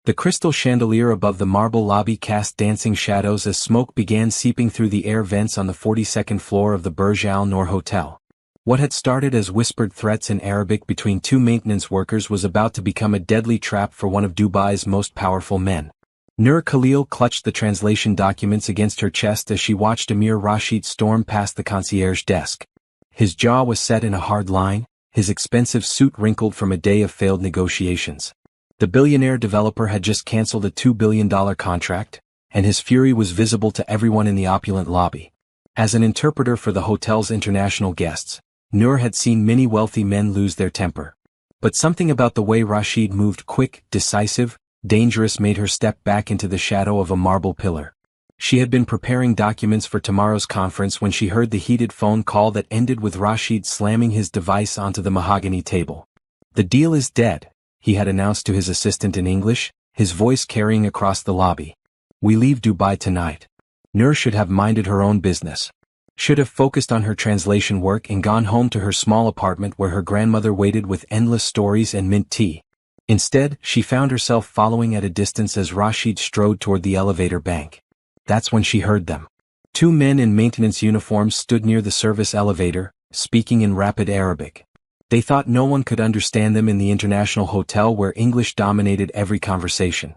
The crystal chandelier above the marble lobby cast dancing shadows as smoke began seeping through the air vents on the 42nd floor of the Burj Al Noor Hotel. What had started as whispered threats in Arabic between two maintenance workers was about to become a deadly trap for one of Dubai's most powerful men. Nur Khalil clutched the translation documents against her chest as she watched Emir Rashid storm past the concierge desk. His jaw was set in a hard line, his expensive suit wrinkled from a day of failed negotiations. The billionaire developer had just cancelled a $2 billion contract, and his fury was visible to everyone in the opulent lobby. As an interpreter for the hotel's international guests, Nur had seen many wealthy men lose their temper. But something about the way Rashid moved, quick, decisive, dangerous, made her step back into the shadow of a marble pillar. She had been preparing documents for tomorrow's conference when she heard the heated phone call that ended with Rashid slamming his device onto the mahogany table. "The deal is dead," he had announced to his assistant in English, his voice carrying across the lobby. "We leave Dubai tonight." Nur should have minded her own business. Should have focused on her translation work and gone home to her small apartment where her grandmother waited with endless stories and mint tea. Instead, she found herself following at a distance as Rashid strode toward the elevator bank. That's when she heard them. Two men in maintenance uniforms stood near the service elevator, speaking in rapid Arabic. They thought no one could understand them in the international hotel where English dominated every conversation.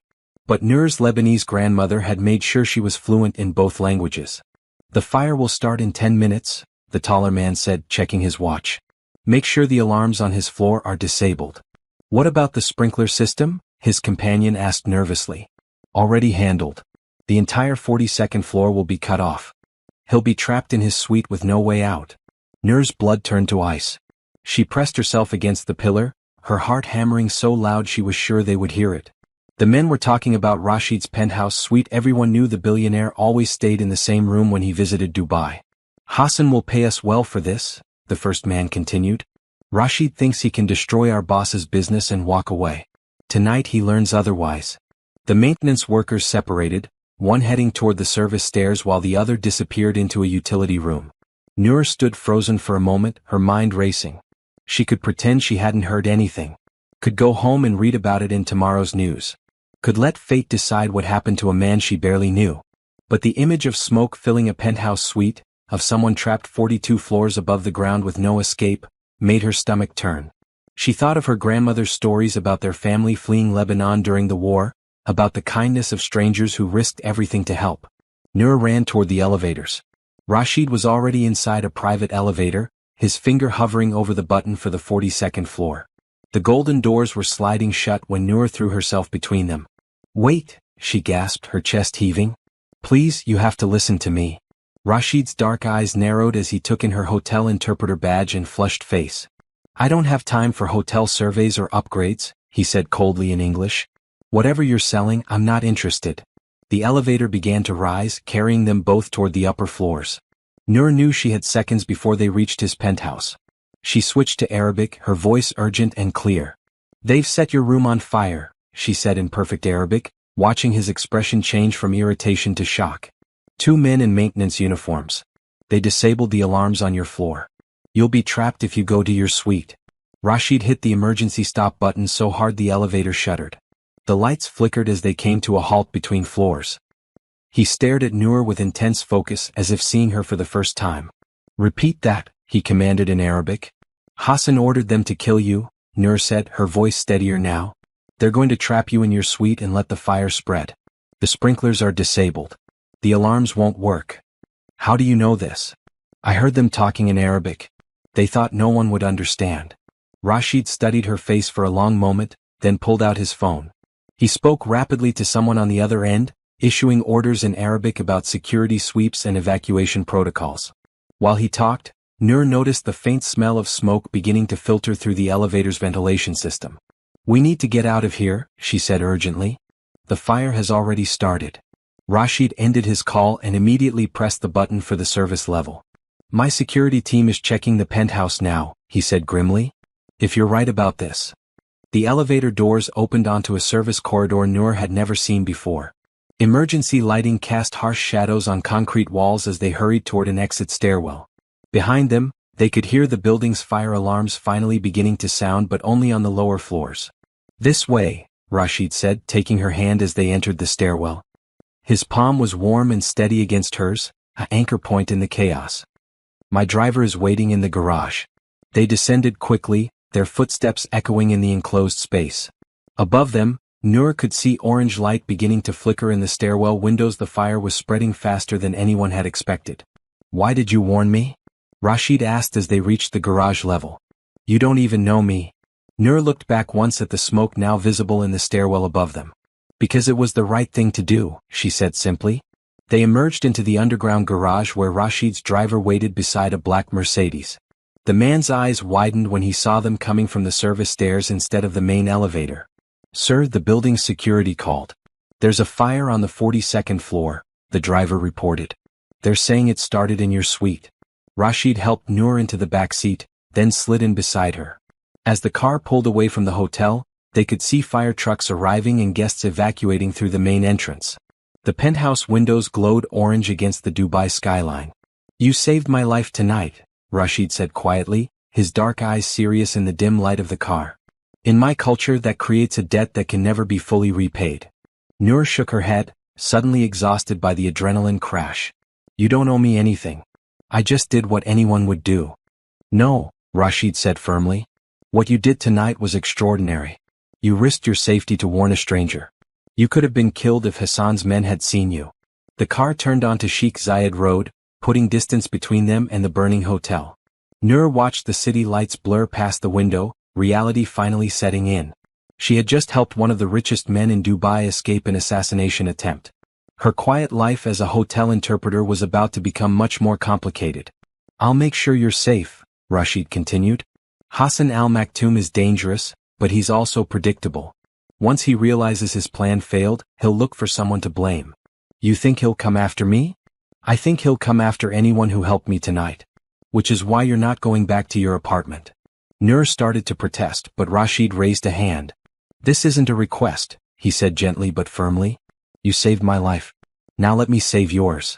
But Nur's Lebanese grandmother had made sure she was fluent in both languages. "The fire will start in 10 minutes, the taller man said, checking his watch. "Make sure the alarms on his floor are disabled." "What about the sprinkler system?" his companion asked nervously. "Already handled. The entire 42nd floor will be cut off. He'll be trapped in his suite with no way out." Nur's blood turned to ice. She pressed herself against the pillar, her heart hammering so loud she was sure they would hear it. The men were talking about Rashid's penthouse suite. Everyone knew the billionaire always stayed in the same room when he visited Dubai. "Hassan will pay us well for this," the first man continued. "Rashid thinks he can destroy our boss's business and walk away. Tonight he learns otherwise." The maintenance workers separated, one heading toward the service stairs while the other disappeared into a utility room. Nur stood frozen for a moment, her mind racing. She could pretend she hadn't heard anything. Could go home and read about it in tomorrow's news. Could let fate decide what happened to a man she barely knew. But the image of smoke filling a penthouse suite, of someone trapped 42 floors above the ground with no escape, made her stomach turn. She thought of her grandmother's stories about their family fleeing Lebanon during the war, about the kindness of strangers who risked everything to help. Nur ran toward the elevators. Rashid was already inside a private elevator, his finger hovering over the button for the 42nd floor. The golden doors were sliding shut when Nur threw herself between them. "Wait," she gasped, her chest heaving. "Please, you have to listen to me." Rashid's dark eyes narrowed as he took in her hotel interpreter badge and flushed face. "I don't have time for hotel surveys or upgrades," he said coldly in English. "Whatever you're selling, I'm not interested." The elevator began to rise, carrying them both toward the upper floors. Nur knew she had seconds before they reached his penthouse. She switched to Arabic, her voice urgent and clear. "They've set your room on fire," she said in perfect Arabic, watching his expression change from irritation to shock. "Two men in maintenance uniforms. They disabled the alarms on your floor. You'll be trapped if you go to your suite." Rashid hit the emergency stop button so hard the elevator shuddered. The lights flickered as they came to a halt between floors. He stared at Nur with intense focus as if seeing her for the first time. "Repeat that," he commanded in Arabic. "Hassan ordered them to kill you," Nur said, her voice steadier now. "They're going to trap you in your suite and let the fire spread. The sprinklers are disabled. The alarms won't work." "How do you know this?" "I heard them talking in Arabic. They thought no one would understand." Rashid studied her face for a long moment, then pulled out his phone. He spoke rapidly to someone on the other end, issuing orders in Arabic about security sweeps and evacuation protocols. While he talked, Nur noticed the faint smell of smoke beginning to filter through the elevator's ventilation system. "We need to get out of here," she said urgently. "The fire has already started." Rashid ended his call and immediately pressed the button for the service level. "My security team is checking the penthouse now," he said grimly. "If you're right about this." The elevator doors opened onto a service corridor Nur had never seen before. Emergency lighting cast harsh shadows on concrete walls as they hurried toward an exit stairwell. Behind them, they could hear the building's fire alarms finally beginning to sound, but only on the lower floors. "This way," Rashid said, taking her hand as they entered the stairwell. His palm was warm and steady against hers, an anchor point in the chaos. My driver is waiting in the garage. They descended quickly, their footsteps echoing in the enclosed space. Above them, Noor could see orange light beginning to flicker in the stairwell windows. The fire was spreading faster than anyone had expected. Why did you warn me? Rashid asked as they reached the garage level. You don't even know me. Noor looked back once at the smoke now visible in the stairwell above them. Because it was the right thing to do, she said simply. They emerged into the underground garage where Rashid's driver waited beside a black Mercedes. The man's eyes widened when he saw them coming from the service stairs instead of the main elevator. Sir, the building's security called. There's a fire on the 42nd floor, the driver reported. They're saying it started in your suite. Rashid helped Noor into the back seat, then slid in beside her. As the car pulled away from the hotel, they could see fire trucks arriving and guests evacuating through the main entrance. The penthouse windows glowed orange against the Dubai skyline. You saved my life tonight, Rashid said quietly, his dark eyes serious in the dim light of the car. In my culture, that creates a debt that can never be fully repaid. Noor shook her head, suddenly exhausted by the adrenaline crash. You don't owe me anything. I just did what anyone would do. No, Rashid said firmly. What you did tonight was extraordinary. You risked your safety to warn a stranger. You could have been killed if Hassan's men had seen you. The car turned onto Sheikh Zayed Road, putting distance between them and the burning hotel. Noor watched the city lights blur past the window, reality finally setting in. She had just helped one of the richest men in Dubai escape an assassination attempt. Her quiet life as a hotel interpreter was about to become much more complicated. I'll make sure you're safe, Rashid continued. Hassan al-Maktoum is dangerous, but he's also predictable. Once he realizes his plan failed, he'll look for someone to blame. You think he'll come after me? I think he'll come after anyone who helped me tonight. Which is why you're not going back to your apartment. Noor started to protest, but Rashid raised a hand. This isn't a request, he said gently but firmly. You saved my life. Now let me save yours.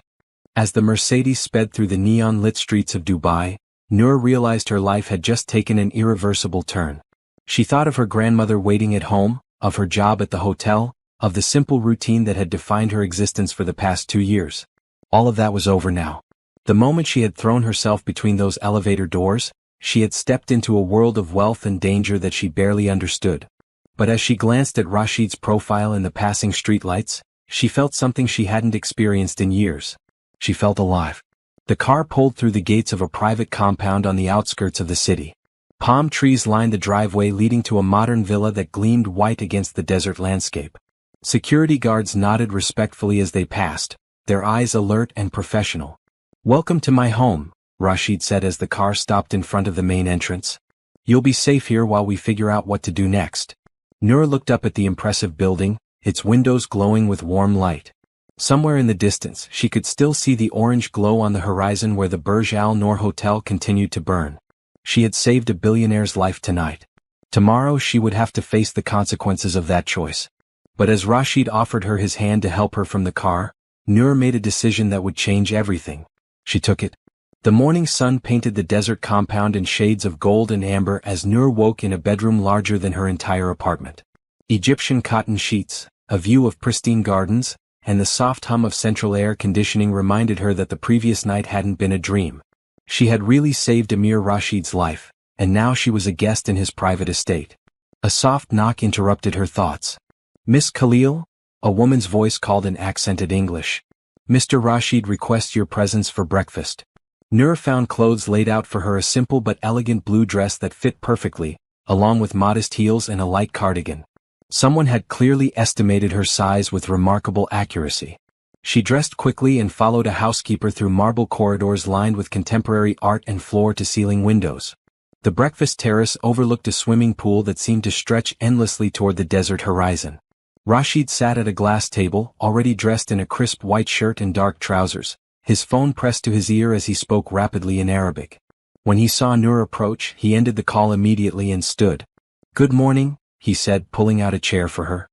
As the Mercedes sped through the neon-lit streets of Dubai, Noor realized her life had just taken an irreversible turn. She thought of her grandmother waiting at home, of her job at the hotel, of the simple routine that had defined her existence for the past 2 years. All of that was over now. The moment she had thrown herself between those elevator doors, she had stepped into a world of wealth and danger that she barely understood. But as she glanced at Rashid's profile in the passing streetlights, she felt something she hadn't experienced in years. She felt alive. The car pulled through the gates of a private compound on the outskirts of the city. Palm trees lined the driveway leading to a modern villa that gleamed white against the desert landscape. Security guards nodded respectfully as they passed, their eyes alert and professional. Welcome to my home, Rashid said as the car stopped in front of the main entrance. You'll be safe here while we figure out what to do next. Noor looked up at the impressive building, its windows glowing with warm light. Somewhere in the distance, she could still see the orange glow on the horizon where the Burj Al Noor Hotel continued to burn. She had saved a billionaire's life tonight. Tomorrow she would have to face the consequences of that choice. But as Rashid offered her his hand to help her from the car, Noor made a decision that would change everything. She took it. The morning sun painted the desert compound in shades of gold and amber as Noor woke in a bedroom larger than her entire apartment. Egyptian cotton sheets, a view of pristine gardens, and the soft hum of central air conditioning reminded her that the previous night hadn't been a dream. She had really saved Amir Rashid's life, and now she was a guest in his private estate. A soft knock interrupted her thoughts. Miss Khalil? A woman's voice called in accented English. Mr. Rashid requests your presence for breakfast. Noor found clothes laid out for her, a simple but elegant blue dress that fit perfectly, along with modest heels and a light cardigan. Someone had clearly estimated her size with remarkable accuracy. She dressed quickly and followed a housekeeper through marble corridors lined with contemporary art and floor-to-ceiling windows. The breakfast terrace overlooked a swimming pool that seemed to stretch endlessly toward the desert horizon. Rashid sat at a glass table, already dressed in a crisp white shirt and dark trousers, his phone pressed to his ear as he spoke rapidly in Arabic. When he saw Noor approach, he ended the call immediately and stood. Good morning, he said, pulling out a chair for her.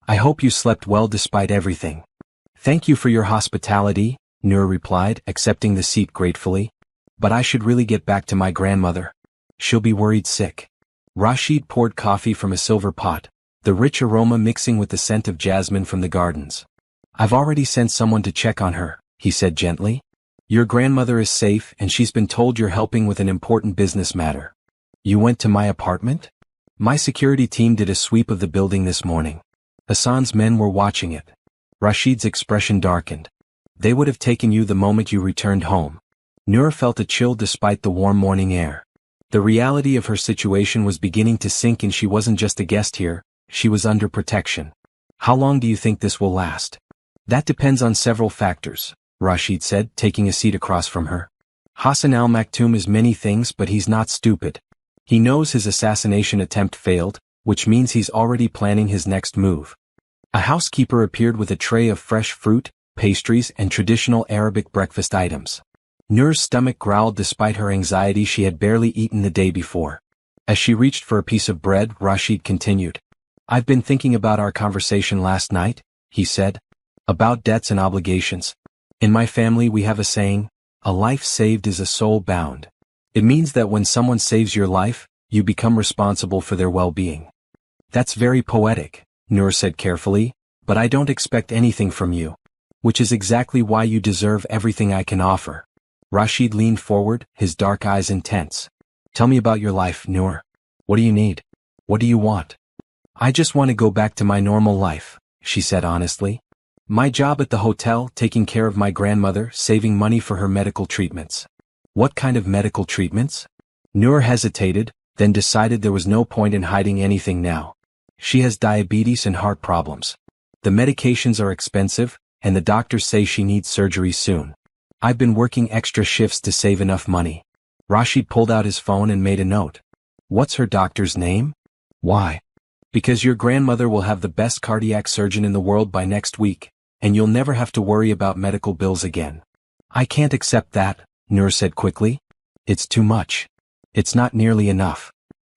I hope you slept well despite everything. Thank you for your hospitality, Noor replied, accepting the seat gratefully. But I should really get back to my grandmother. She'll be worried sick. Rashid poured coffee from a silver pot, the rich aroma mixing with the scent of jasmine from the gardens. "I've already sent someone to check on her," he said gently. "Your grandmother is safe and she's been told you're helping with an important business matter." "You went to my apartment?" "My security team did a sweep of the building this morning. Hassan's men were watching it." Rashid's expression darkened. "They would have taken you the moment you returned home." Noor felt a chill despite the warm morning air. The reality of her situation was beginning to sink, and she wasn't just a guest here, she was under protection. "How long do you think this will last?" "That depends on several factors," Rashid said, taking a seat across from her. "Hassan al-Maktoum is many things, but he's not stupid. He knows his assassination attempt failed, which means he's already planning his next move." A housekeeper appeared with a tray of fresh fruit, pastries, and traditional Arabic breakfast items. Noor's stomach growled despite her anxiety. She had barely eaten the day before. As she reached for a piece of bread, Rashid continued. "I've been thinking about our conversation last night," he said. "About debts and obligations. In my family we have a saying, a life saved is a soul bound. It means that when someone saves your life, you become responsible for their well-being." "That's very poetic," Noor said carefully, "but I don't expect anything from you. Which is exactly why you deserve everything I can offer." Rashid leaned forward, his dark eyes intense. "Tell me about your life, Noor. What do you need? What do you want?" "I just want to go back to my normal life," she said honestly. "My job at the hotel, taking care of my grandmother, saving money for her medical treatments." "What kind of medical treatments?" Noor hesitated, then decided there was no point in hiding anything now. "She has diabetes and heart problems. The medications are expensive, and the doctors say she needs surgery soon. I've been working extra shifts to save enough money." Rashid pulled out his phone and made a note. "What's her doctor's name?" "Why?" "Because your grandmother will have the best cardiac surgeon in the world by next week, and you'll never have to worry about medical bills again." "I can't accept that," Noor said quickly. "It's too much. It's not nearly enough."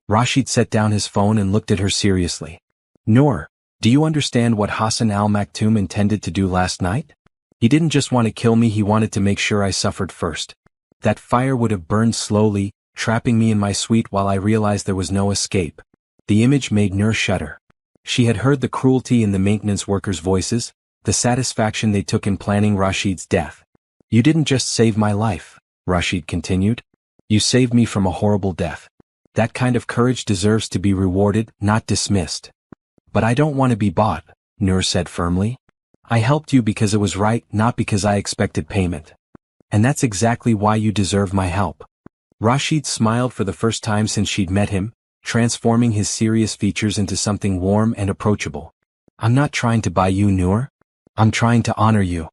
Rashid set down his phone and looked at her seriously. "Noor, do you understand what Hassan al-Maktoum intended to do last night? He didn't just want to kill me, he wanted to make sure I suffered first. That fire would have burned slowly, trapping me in my suite while I realized there was no escape." The image made Noor shudder. She had heard the cruelty in the maintenance workers' voices, the satisfaction they took in planning Rashid's death. "You didn't just save my life," Rashid continued. "You saved me from a horrible death. That kind of courage deserves to be rewarded, not dismissed." "But I don't want to be bought," Noor said firmly. "I helped you because it was right, not because I expected payment. And that's exactly why you deserve my help." Rashid smiled for the first time since she'd met him, transforming his serious features into something warm and approachable. "I'm not trying to buy you, Noor. I'm trying to honor you."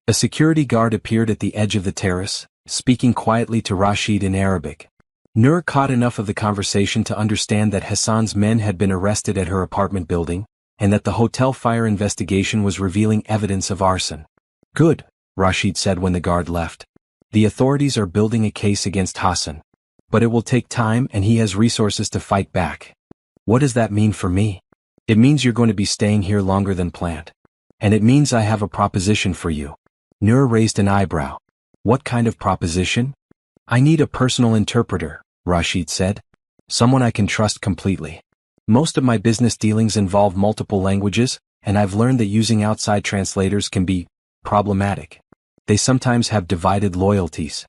A security guard appeared at the edge of the terrace, speaking quietly to Rashid in Arabic. Noor caught enough of the conversation to understand that Hassan's men had been arrested at her apartment building, and that the hotel fire investigation was revealing evidence of arson. "Good," Rashid said when the guard left. "The authorities are building a case against Hassan. But it will take time, and he has resources to fight back." "What does that mean for me?" "It means you're going to be staying here longer than planned. And it means I have a proposition for you." Noor raised an eyebrow. "What kind of proposition?" "I need a personal interpreter," Rashid said. "Someone I can trust completely. Most of my business dealings involve multiple languages, and I've learned that using outside translators can be problematic. They sometimes have divided loyalties."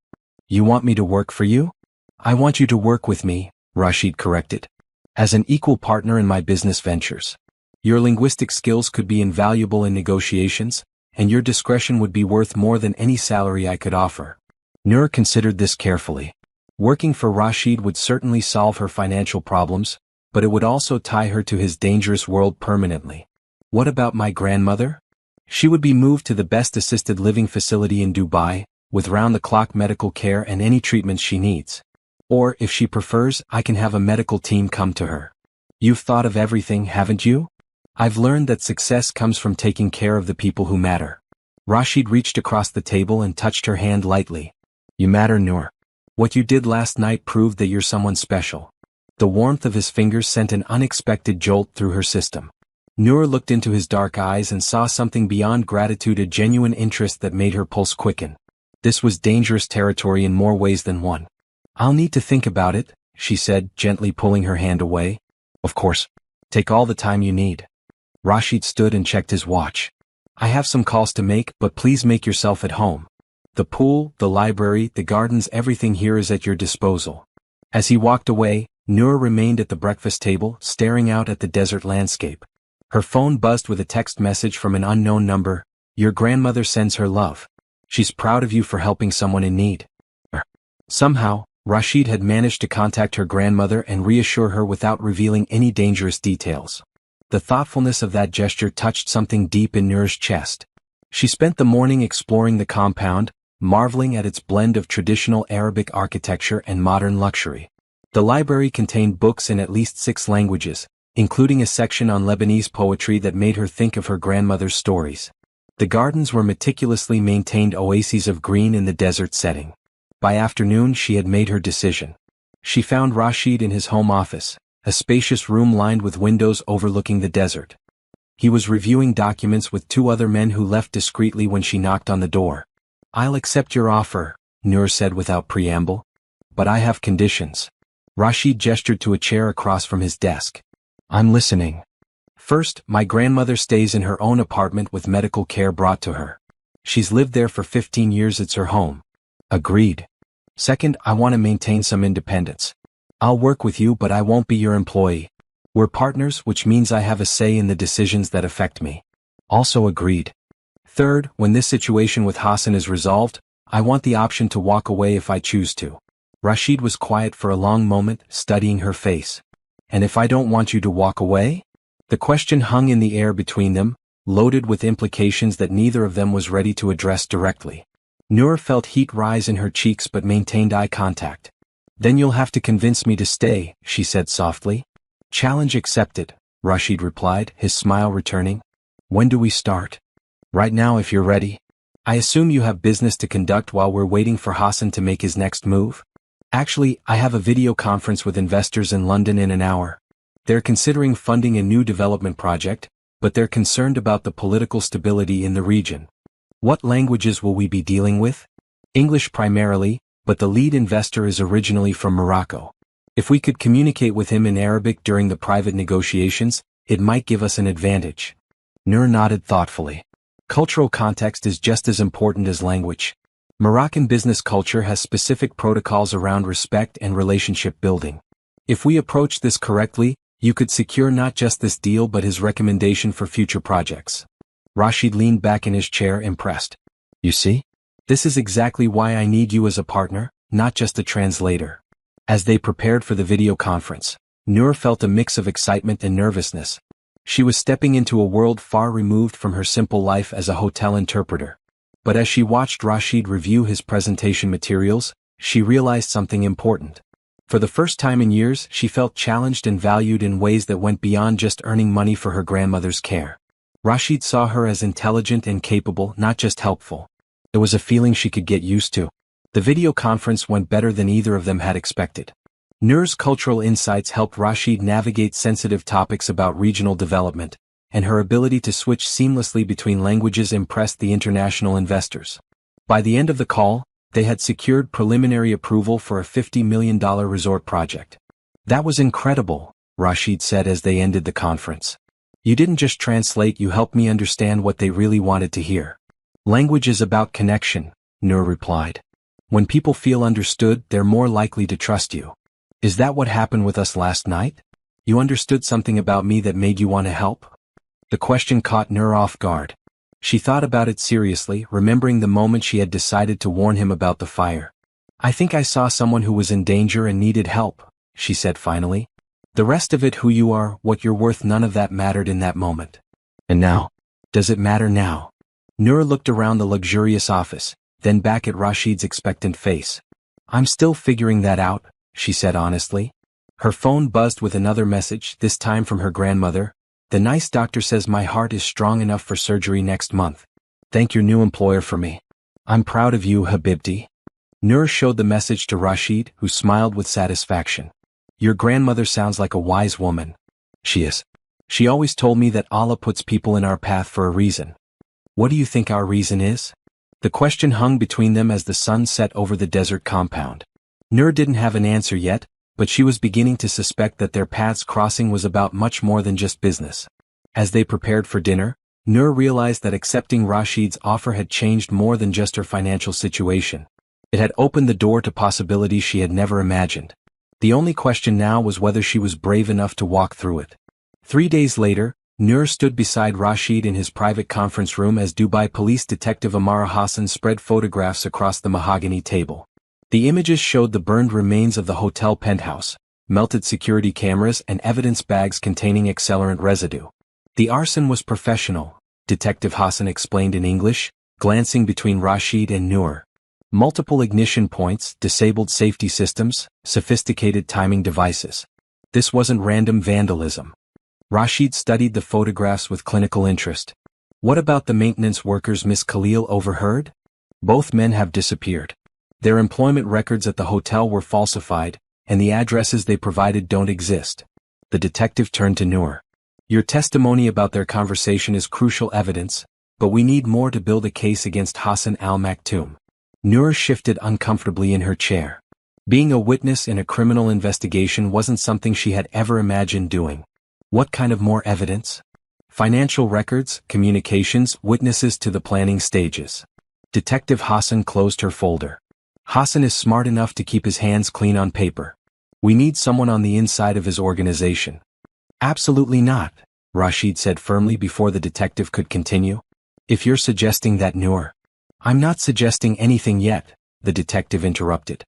"You want me to work for you?" "I want you to work with me," Rashid corrected. "As an equal partner in my business ventures. Your linguistic skills could be invaluable in negotiations, and your discretion would be worth more than any salary I could offer." Noor considered this carefully. Working for Rashid would certainly solve her financial problems, but it would also tie her to his dangerous world permanently. "What about my grandmother?" "She would be moved to the best assisted living facility in Dubai, with round-the-clock medical care and any treatments she needs. Or, if she prefers, I can have a medical team come to her." "You've thought of everything, haven't you?" "I've learned that success comes from taking care of the people who matter." Rashid reached across the table and touched her hand lightly. "You matter, Noor. What you did last night proved that you're someone special." The warmth of his fingers sent an unexpected jolt through her system. Noor looked into his dark eyes and saw something beyond gratitude, a genuine interest that made her pulse quicken. This was dangerous territory in more ways than one. "I'll need to think about it," she said, gently pulling her hand away. "Of course. Take all the time you need. Rashid stood and checked his watch. I have some calls to make, but please make yourself at home. The pool, the library, the gardens, everything here is at your disposal. As he walked away, Noor remained at the breakfast table, staring out at the desert landscape. Her phone buzzed with a text message from an unknown number. Your grandmother sends her love. She's proud of you for helping someone in need. Somehow, Rashid had managed to contact her grandmother and reassure her without revealing any dangerous details. The thoughtfulness of that gesture touched something deep in Noor's chest. She spent the morning exploring the compound, marveling at its blend of traditional Arabic architecture and modern luxury. The library contained books in at least 6 languages, including a section on Lebanese poetry that made her think of her grandmother's stories. The gardens were meticulously maintained oases of green in the desert setting. By afternoon she had made her decision. She found Rashid in his home office, a spacious room lined with windows overlooking the desert. He was reviewing documents with 2 other men who left discreetly when she knocked on the door. I'll accept your offer, Noor said without preamble. But I have conditions. Rashid gestured to a chair across from his desk. I'm listening. First, my grandmother stays in her own apartment with medical care brought to her. She's lived there for 15 years, it's her home. Agreed. Second, I want to maintain some independence. I'll work with you, but I won't be your employee. We're partners, which means I have a say in the decisions that affect me. Also agreed. Third, when this situation with Hassan is resolved, I want the option to walk away if I choose to. Rashid was quiet for a long moment, studying her face. And if I don't want you to walk away? The question hung in the air between them, loaded with implications that neither of them was ready to address directly. Noor felt heat rise in her cheeks but maintained eye contact. Then you'll have to convince me to stay, she said softly. Challenge accepted, Rashid replied, his smile returning. When do we start? Right now if you're ready. I assume you have business to conduct while we're waiting for Hassan to make his next move? Actually, I have a video conference with investors in London in an hour. They're considering funding a new development project, but they're concerned about the political stability in the region. What languages will we be dealing with? English primarily, but the lead investor is originally from Morocco. If we could communicate with him in Arabic during the private negotiations, it might give us an advantage. Noor nodded thoughtfully. Cultural context is just as important as language. Moroccan business culture has specific protocols around respect and relationship building. If we approach this correctly, you could secure not just this deal but his recommendation for future projects. Rashid leaned back in his chair, impressed. You see? This is exactly why I need you as a partner, not just a translator. As they prepared for the video conference, Noor felt a mix of excitement and nervousness. She was stepping into a world far removed from her simple life as a hotel interpreter. But as she watched Rashid review his presentation materials, she realized something important. For the first time in years, she felt challenged and valued in ways that went beyond just earning money for her grandmother's care. Rashid saw her as intelligent and capable, not just helpful. It was a feeling she could get used to. The video conference went better than either of them had expected. Noor's cultural insights helped Rashid navigate sensitive topics about regional development, and her ability to switch seamlessly between languages impressed the international investors. By the end of the call, they had secured preliminary approval for a $50 million resort project. That was incredible, Rashid said as they ended the conference. You didn't just translate, you helped me understand what they really wanted to hear. Language is about connection, Noor replied. When people feel understood, they're more likely to trust you. Is that what happened with us last night? You understood something about me that made you want to help? The question caught Noor off guard. She thought about it seriously, remembering the moment she had decided to warn him about the fire. I think I saw someone who was in danger and needed help, she said finally. The rest of it, who you are, what you're worth, none of that mattered in that moment. And now? Does it matter now? Noor looked around the luxurious office, then back at Rashid's expectant face. I'm still figuring that out, she said honestly. Her phone buzzed with another message, this time from her grandmother. The nice doctor says my heart is strong enough for surgery next month. Thank your new employer for me. I'm proud of you, Habibti. Noor showed the message to Rashid, who smiled with satisfaction. Your grandmother sounds like a wise woman. She is. She always told me that Allah puts people in our path for a reason. What do you think our reason is? The question hung between them as the sun set over the desert compound. Noor didn't have an answer yet, but she was beginning to suspect that their paths crossing was about much more than just business. As they prepared for dinner, Noor realized that accepting Rashid's offer had changed more than just her financial situation. It had opened the door to possibilities she had never imagined. The only question now was whether she was brave enough to walk through it. 3 days later, Noor stood beside Rashid in his private conference room as Dubai Police Detective Amara Hassan spread photographs across the mahogany table. The images showed the burned remains of the hotel penthouse, melted security cameras and evidence bags containing accelerant residue. The arson was professional, Detective Hassan explained in English, glancing between Rashid and Noor. Multiple ignition points, disabled safety systems, sophisticated timing devices. This wasn't random vandalism. Rashid studied the photographs with clinical interest. What about the maintenance workers Miss Khalil overheard? Both men have disappeared. Their employment records at the hotel were falsified, and the addresses they provided don't exist. The detective turned to Noor. Your testimony about their conversation is crucial evidence, but we need more to build a case against Hassan al-Maktoum. Noor shifted uncomfortably in her chair. Being a witness in a criminal investigation wasn't something she had ever imagined doing. What kind of more evidence? Financial records, communications, witnesses to the planning stages. Detective Hassan closed her folder. Hassan is smart enough to keep his hands clean on paper. We need someone on the inside of his organization. Absolutely not, Rashid said firmly before the detective could continue. If you're suggesting that, Noor. I'm not suggesting anything yet, the detective interrupted.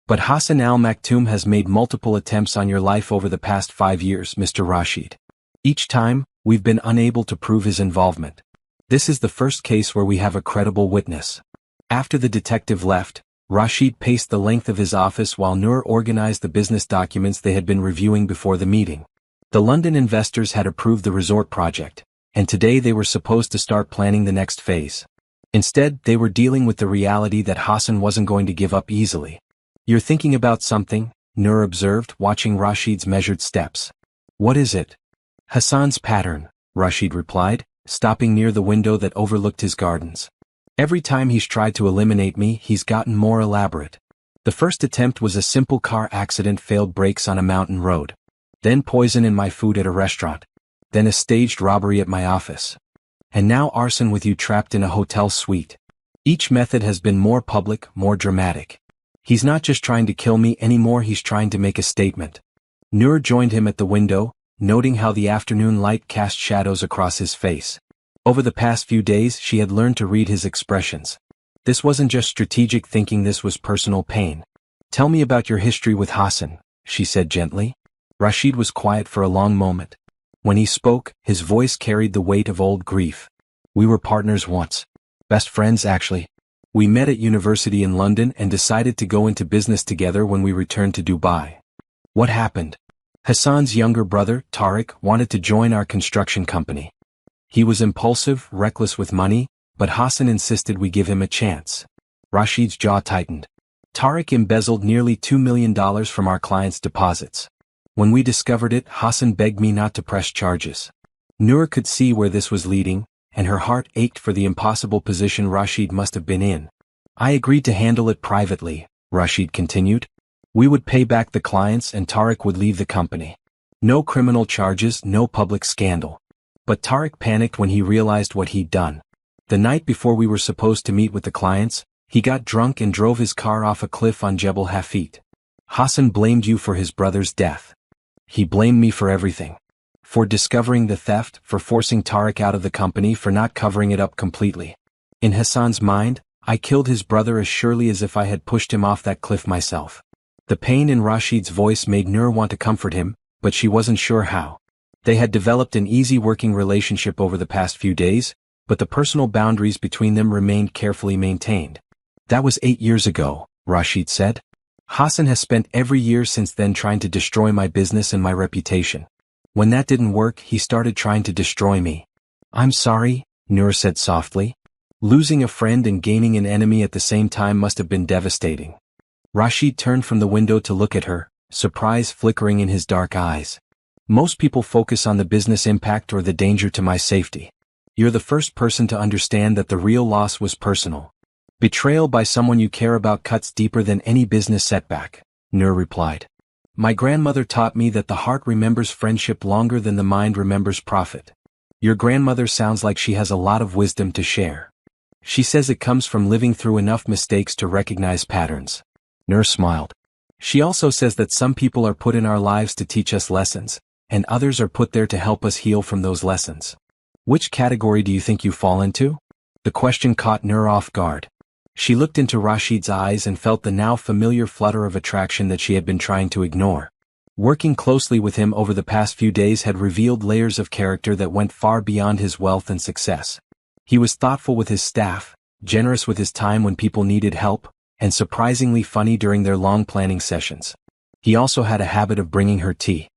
But Hassan al-Maktoum has made multiple attempts on your life over the past 5 years, Mr. Rashid. Each time, we've been unable to prove his involvement. This is the first case where we have a credible witness. After the detective left, Rashid paced the length of his office while Noor organized the business documents they had been reviewing before the meeting. The London investors had approved the resort project, and today they were supposed to start planning the next phase. Instead, they were dealing with the reality that Hassan wasn't going to give up easily. You're thinking about something, Noor observed, watching Rashid's measured steps. What is it? Hassan's pattern, Rashid replied, stopping near the window that overlooked his gardens. Every time he's tried to eliminate me, he's gotten more elaborate. The first attempt was a simple car accident, failed brakes on a mountain road. Then poison in my food at a restaurant. Then a staged robbery at my office. And now arson with you trapped in a hotel suite. Each method has been more public, more dramatic. He's not just trying to kill me anymore, he's trying to make a statement. Noor joined him at the window, noting how the afternoon light cast shadows across his face. Over the past few days, she had learned to read his expressions. This wasn't just strategic thinking, this was personal pain. Tell me about your history with Hassan, she said gently. Rashid was quiet for a long moment. When he spoke, his voice carried the weight of old grief. We were partners once. Best friends, actually. We met at university in London and decided to go into business together when we returned to Dubai. What happened? Hassan's younger brother, Tariq, wanted to join our construction company. He was impulsive, reckless with money, but Hassan insisted we give him a chance. Rashid's jaw tightened. Tariq embezzled nearly $2 million from our clients' deposits. When we discovered it, Hassan begged me not to press charges. Noor could see where this was leading, and her heart ached for the impossible position Rashid must have been in. I agreed to handle it privately, Rashid continued. We would pay back the clients and Tariq would leave the company. No criminal charges, no public scandal. But Tariq panicked when he realized what he'd done. The night before we were supposed to meet with the clients, he got drunk and drove his car off a cliff on Jebel Hafit. Hassan blamed you for his brother's death. He blamed me for everything. For discovering the theft, for forcing Tariq out of the company, for not covering it up completely. In Hassan's mind, I killed his brother as surely as if I had pushed him off that cliff myself. The pain in Rashid's voice made Noor want to comfort him, but she wasn't sure how. They had developed an easy working relationship over the past few days, but the personal boundaries between them remained carefully maintained. That was 8 years ago, Rashid said. Hassan has spent every year since then trying to destroy my business and my reputation. When that didn't work, he started trying to destroy me. I'm sorry, Noor said softly. Losing a friend and gaining an enemy at the same time must have been devastating. Rashid turned from the window to look at her, surprise flickering in his dark eyes. Most people focus on the business impact or the danger to my safety. You're the first person to understand that the real loss was personal. Betrayal by someone you care about cuts deeper than any business setback, Noor replied. My grandmother taught me that the heart remembers friendship longer than the mind remembers profit. Your grandmother sounds like she has a lot of wisdom to share. She says it comes from living through enough mistakes to recognize patterns. Nur smiled. She also says that some people are put in our lives to teach us lessons, and others are put there to help us heal from those lessons. Which category do you think you fall into? The question caught Nur off guard. She looked into Rashid's eyes and felt the now familiar flutter of attraction that she had been trying to ignore. Working closely with him over the past few days had revealed layers of character that went far beyond his wealth and success. He was thoughtful with his staff, generous with his time when people needed help, and surprisingly funny during their long planning sessions. He also had a habit of bringing her tea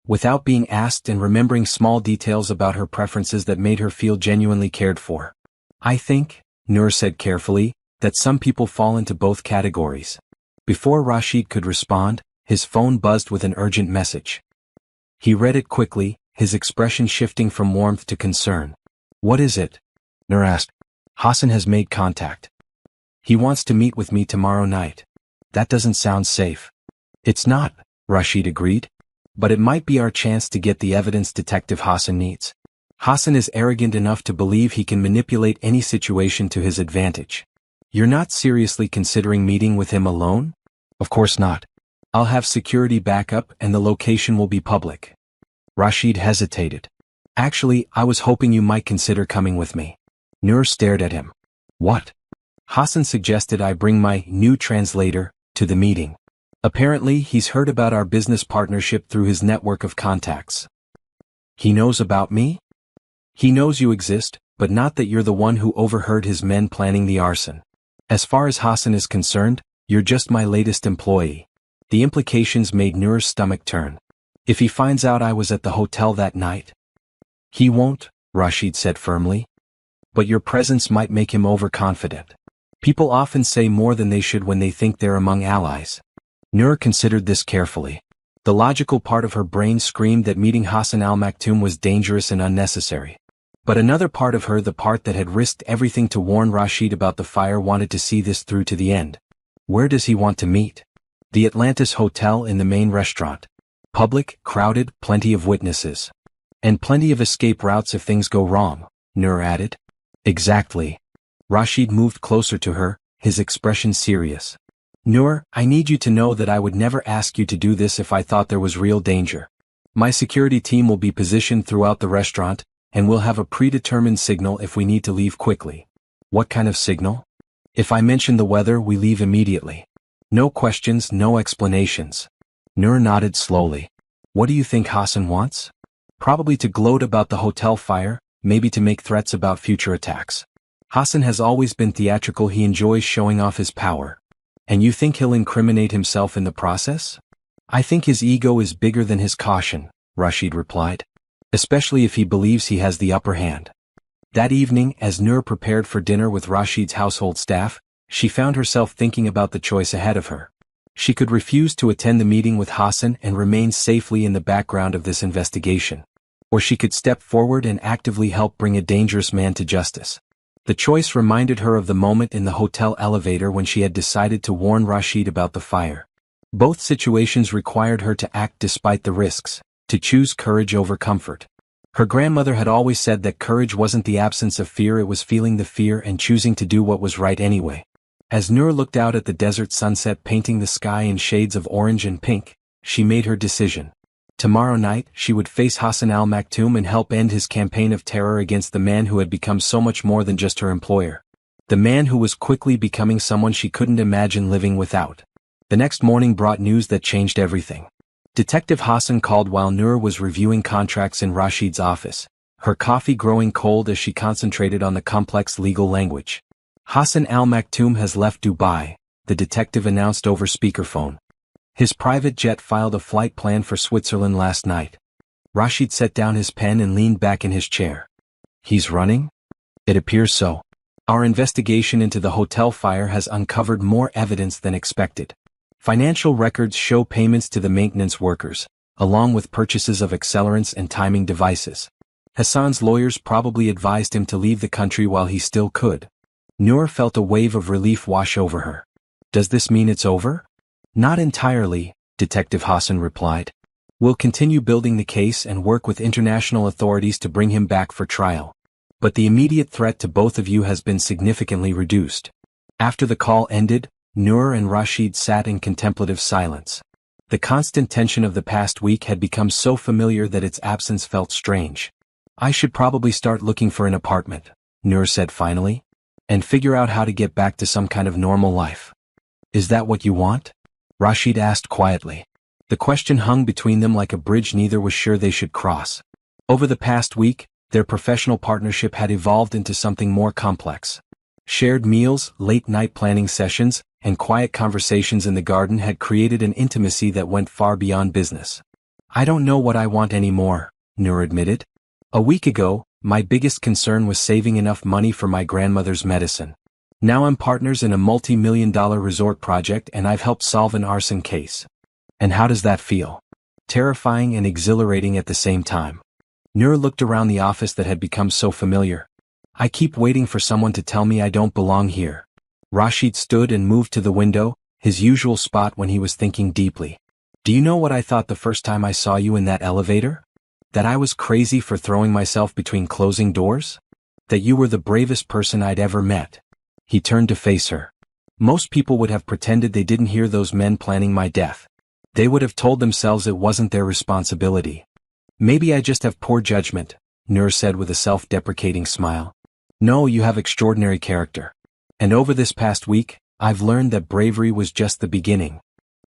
without being asked and remembering small details about her preferences that made her feel genuinely cared for. I think, Nur said carefully, that some people fall into both categories. Before Rashid could respond, his phone buzzed with an urgent message. He read it quickly, his expression shifting from warmth to concern. What is it? Nur asked. Hassan has made contact. He wants to meet with me tomorrow night. That doesn't sound safe. It's not, Rashid agreed. But it might be our chance to get the evidence Detective Hassan needs. Hassan is arrogant enough to believe he can manipulate any situation to his advantage. You're not seriously considering meeting with him alone? Of course not. I'll have security backup and the location will be public. Rashid hesitated. Actually, I was hoping you might consider coming with me. Nur stared at him. What? Hassan suggested I bring my new translator to the meeting. Apparently, he's heard about our business partnership through his network of contacts. He knows about me? He knows you exist, but not that you're the one who overheard his men planning the arson. As far as Hassan is concerned, you're just my latest employee. The implications made Nur's stomach turn. If he finds out I was at the hotel that night? He won't, Rashid said firmly. But your presence might make him overconfident. People often say more than they should when they think they're among allies. Nur considered this carefully. The logical part of her brain screamed that meeting Hassan al-Maktoum was dangerous and unnecessary. But another part of her, the part that had risked everything to warn Rashid about the fire, wanted to see this through to the end. Where does he want to meet? The Atlantis Hotel in the main restaurant. Public, crowded, plenty of witnesses. And plenty of escape routes if things go wrong, Nur added. Exactly. Rashid moved closer to her, his expression serious. Nur, I need you to know that I would never ask you to do this if I thought there was real danger. My security team will be positioned throughout the restaurant, and we'll have a predetermined signal if we need to leave quickly. What kind of signal? If I mention the weather, we leave immediately. No questions, no explanations. Nur nodded slowly. What do you think Hassan wants? Probably to gloat about the hotel fire, maybe to make threats about future attacks. Hassan has always been theatrical. He enjoys showing off his power. And you think he'll incriminate himself in the process? I think his ego is bigger than his caution, Rashid replied. Especially if he believes he has the upper hand. That evening, as Nur prepared for dinner with Rashid's household staff, she found herself thinking about the choice ahead of her. She could refuse to attend the meeting with Hassan and remain safely in the background of this investigation. Or she could step forward and actively help bring a dangerous man to justice. The choice reminded her of the moment in the hotel elevator when she had decided to warn Rashid about the fire. Both situations required her to act despite the risks, to choose courage over comfort. Her grandmother had always said that courage wasn't the absence of fear, it was feeling the fear and choosing to do what was right anyway. As Nur looked out at the desert sunset painting the sky in shades of orange and pink, she made her decision. Tomorrow night, she would face Hassan al-Maktoum and help end his campaign of terror against the man who had become so much more than just her employer. The man who was quickly becoming someone she couldn't imagine living without. The next morning brought news that changed everything. Detective Hassan called while Nur was reviewing contracts in Rashid's office, her coffee growing cold as she concentrated on the complex legal language. Hassan al-Maktoum has left Dubai, the detective announced over speakerphone. His private jet filed a flight plan for Switzerland last night. Rashid set down his pen and leaned back in his chair. He's running? It appears so. Our investigation into the hotel fire has uncovered more evidence than expected. Financial records show payments to the maintenance workers, along with purchases of accelerants and timing devices. Hassan's lawyers probably advised him to leave the country while he still could. Nur felt a wave of relief wash over her. Does this mean it's over? Not entirely, Detective Hassan replied. We'll continue building the case and work with international authorities to bring him back for trial. But the immediate threat to both of you has been significantly reduced. After the call ended, Noor and Rashid sat in contemplative silence. The constant tension of the past week had become so familiar that its absence felt strange. I should probably start looking for an apartment, Noor said finally, and figure out how to get back to some kind of normal life. Is that what you want? Rashid asked quietly. The question hung between them like a bridge neither was sure they should cross. Over the past week, their professional partnership had evolved into something more complex. Shared meals, late-night planning sessions, and quiet conversations in the garden had created an intimacy that went far beyond business. I don't know what I want anymore, Noor admitted. A week ago, my biggest concern was saving enough money for my grandmother's medicine. Now I'm partners in a multi-million-dollar resort project and I've helped solve an arson case. And how does that feel? Terrifying and exhilarating at the same time. Noor looked around the office that had become so familiar. I keep waiting for someone to tell me I don't belong here. Rashid stood and moved to the window, his usual spot when he was thinking deeply. Do you know what I thought the first time I saw you in that elevator? That I was crazy for throwing myself between closing doors? That you were the bravest person I'd ever met. He turned to face her. Most people would have pretended they didn't hear those men planning my death. They would have told themselves it wasn't their responsibility. Maybe I just have poor judgment, Noor said with a self-deprecating smile. No, you have extraordinary character. And over this past week, I've learned that bravery was just the beginning.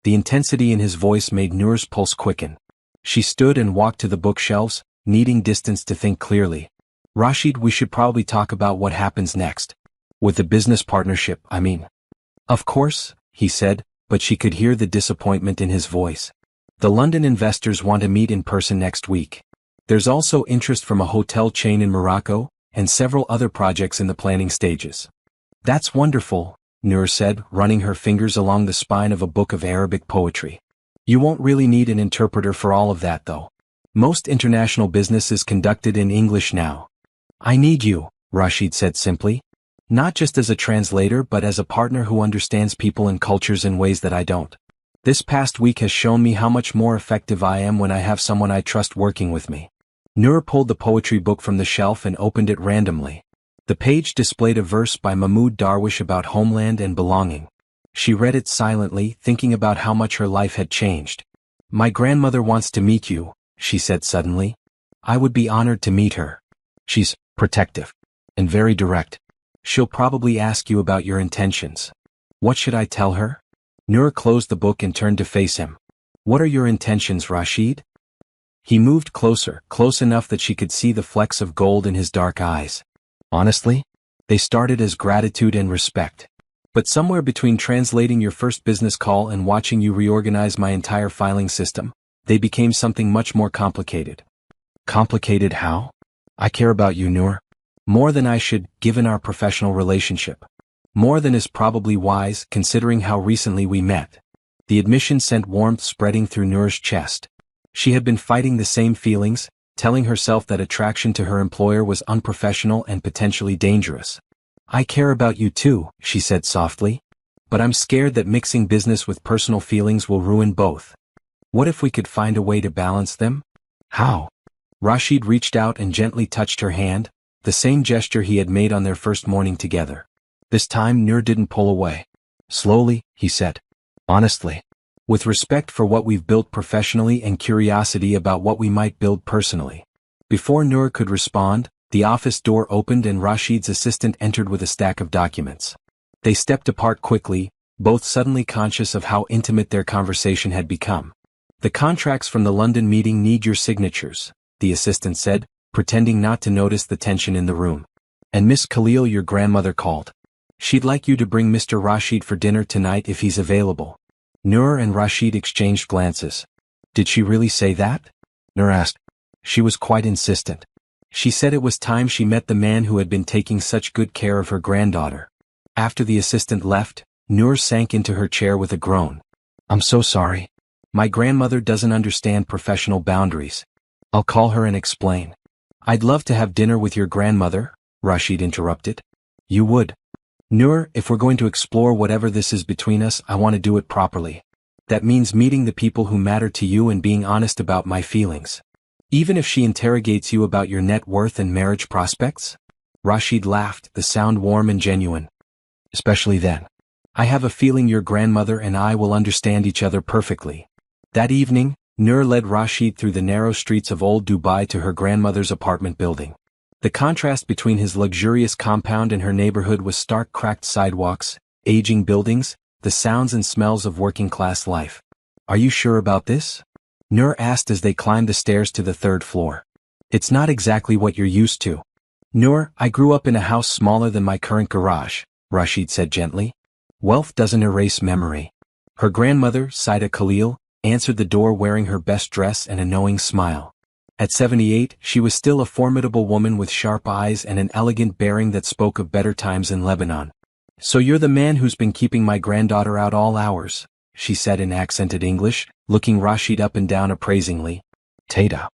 The intensity in his voice made Noor's pulse quicken. She stood and walked to the bookshelves, needing distance to think clearly. Rashid, we should probably talk about what happens next. With the business partnership, I mean. Of course, he said, but she could hear the disappointment in his voice. The London investors want to meet in person next week. There's also interest from a hotel chain in Morocco, and several other projects in the planning stages. That's wonderful, Noor said, running her fingers along the spine of a book of Arabic poetry. You won't really need an interpreter for all of that though. Most international business is conducted in English now. I need you, Rashid said simply. Not just as a translator but as a partner who understands people and cultures in ways that I don't. This past week has shown me how much more effective I am when I have someone I trust working with me. Noor pulled the poetry book from the shelf and opened it randomly. The page displayed a verse by Mahmoud Darwish about homeland and belonging. She read it silently, thinking about how much her life had changed. My grandmother wants to meet you, she said suddenly. I would be honored to meet her. She's protective and very direct. She'll probably ask you about your intentions. What should I tell her? Noor closed the book and turned to face him. What are your intentions, Rashid? He moved closer, close enough that she could see the flecks of gold in his dark eyes. Honestly, they started as gratitude and respect. But somewhere between translating your first business call and watching you reorganize my entire filing system, they became something much more complicated. Complicated how? I care about you, Noor. More than I should, given our professional relationship. More than is probably wise, considering how recently we met. The admission sent warmth spreading through Noor's chest. She had been fighting the same feelings, telling herself that attraction to her employer was unprofessional and potentially dangerous. I care about you too, she said softly. But I'm scared that mixing business with personal feelings will ruin both. What if we could find a way to balance them? How? Rashid reached out and gently touched her hand, the same gesture he had made on their first morning together. This time Noor didn't pull away. Slowly, he said. Honestly. With respect for what we've built professionally and curiosity about what we might build personally. Before Noor could respond, the office door opened and Rashid's assistant entered with a stack of documents. They stepped apart quickly, both suddenly conscious of how intimate their conversation had become. The contracts from the London meeting need your signatures, the assistant said, pretending not to notice the tension in the room. And Miss Khalil, your grandmother called. She'd like you to bring Mr. Rashid for dinner tonight if he's available. Noor and Rashid exchanged glances. Did she really say that? Noor asked. She was quite insistent. She said it was time she met the man who had been taking such good care of her granddaughter. After the assistant left, Noor sank into her chair with a groan. I'm so sorry. My grandmother doesn't understand professional boundaries. I'll call her and explain. I'd love to have dinner with your grandmother, Rashid interrupted. You would. Noor, if we're going to explore whatever this is between us, I want to do it properly. That means meeting the people who matter to you and being honest about my feelings. Even if she interrogates you about your net worth and marriage prospects? Rashid laughed, the sound warm and genuine. Especially then. I have a feeling your grandmother and I will understand each other perfectly. That evening, Noor led Rashid through the narrow streets of old Dubai to her grandmother's apartment building. The contrast between his luxurious compound and her neighborhood was stark. Cracked sidewalks, aging buildings, the sounds and smells of working-class life. Are you sure about this? Noor asked as they climbed the stairs to the third floor. It's not exactly what you're used to. Noor, I grew up in a house smaller than my current garage, Rashid said gently. Wealth doesn't erase memory. Her grandmother, Saida Khalil, answered the door wearing her best dress and a knowing smile. At 78, she was still a formidable woman with sharp eyes and an elegant bearing that spoke of better times in Lebanon. So you're the man who's been keeping my granddaughter out all hours, she said in accented English, looking Rashid up and down appraisingly. Tata.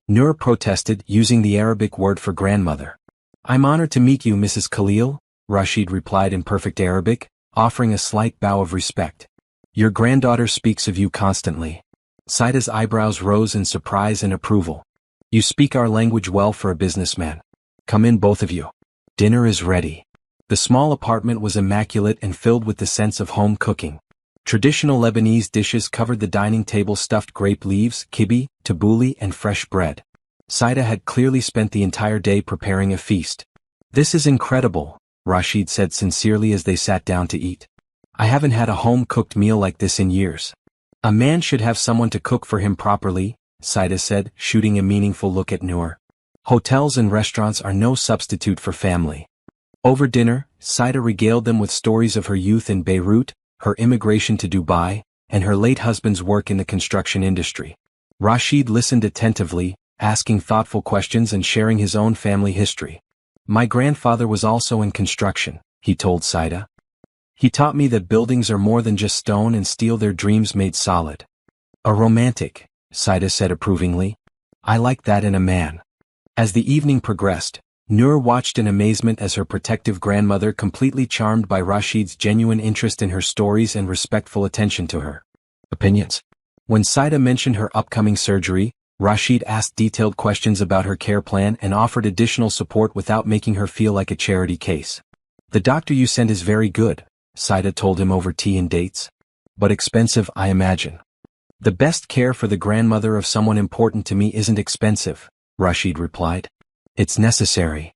Noor protested, using the Arabic word for grandmother. I'm honored to meet you, Mrs. Khalil, Rashid replied in perfect Arabic, offering a slight bow of respect. Your granddaughter speaks of you constantly. Saida's eyebrows rose in surprise and approval. You speak our language well for a businessman. Come in, both of you. Dinner is ready. The small apartment was immaculate and filled with the sense of home cooking. Traditional Lebanese dishes covered the dining table: stuffed grape leaves, kibbeh, tabbouleh, and fresh bread. Saida had clearly spent the entire day preparing a feast. This is incredible, Rashid said sincerely as they sat down to eat. I haven't had a home-cooked meal like this in years. A man should have someone to cook for him properly, Saida said, shooting a meaningful look at Noor. Hotels and restaurants are no substitute for family. Over dinner, Saida regaled them with stories of her youth in Beirut, her immigration to Dubai, and her late husband's work in the construction industry. Rashid listened attentively, asking thoughtful questions and sharing his own family history. My grandfather was also in construction, he told Saida. He taught me that buildings are more than just stone and steel, their dreams made solid. A romantic, Saida said approvingly. I like that in a man. As the evening progressed, Noor watched in amazement as her protective grandmother, completely charmed by Rashid's genuine interest in her stories and respectful attention to her opinions. When Saida mentioned her upcoming surgery, Rashid asked detailed questions about her care plan and offered additional support without making her feel like a charity case. The doctor you sent is very good, Saida told him over tea and dates. But expensive, I imagine. The best care for the grandmother of someone important to me isn't expensive, Rashid replied. It's necessary.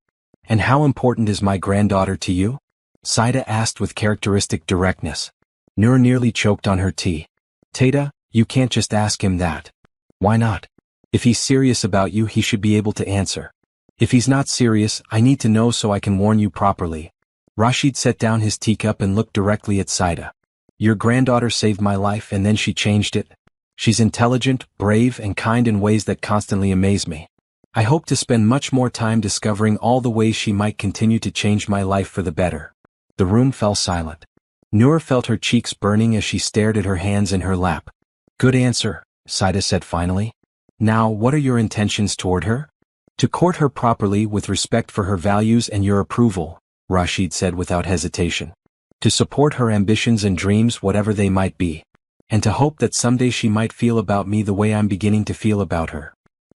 And how important is my granddaughter to you? Saida asked with characteristic directness. Noor nearly choked on her tea. Tata, you can't just ask him that. Why not? If he's serious about you, he should be able to answer. If he's not serious, I need to know so I can warn you properly. Rashid set down his teacup and looked directly at Saida. Your granddaughter saved my life and then she changed it. She's intelligent, brave, and kind in ways that constantly amaze me. I hope to spend much more time discovering all the ways she might continue to change my life for the better. The room fell silent. Noor felt her cheeks burning as she stared at her hands in her lap. Good answer, Saida said finally. Now, what are your intentions toward her? To court her properly with respect for her values and your approval, Rashid said without hesitation. To support her ambitions and dreams, whatever they might be. And to hope that someday she might feel about me the way I'm beginning to feel about her.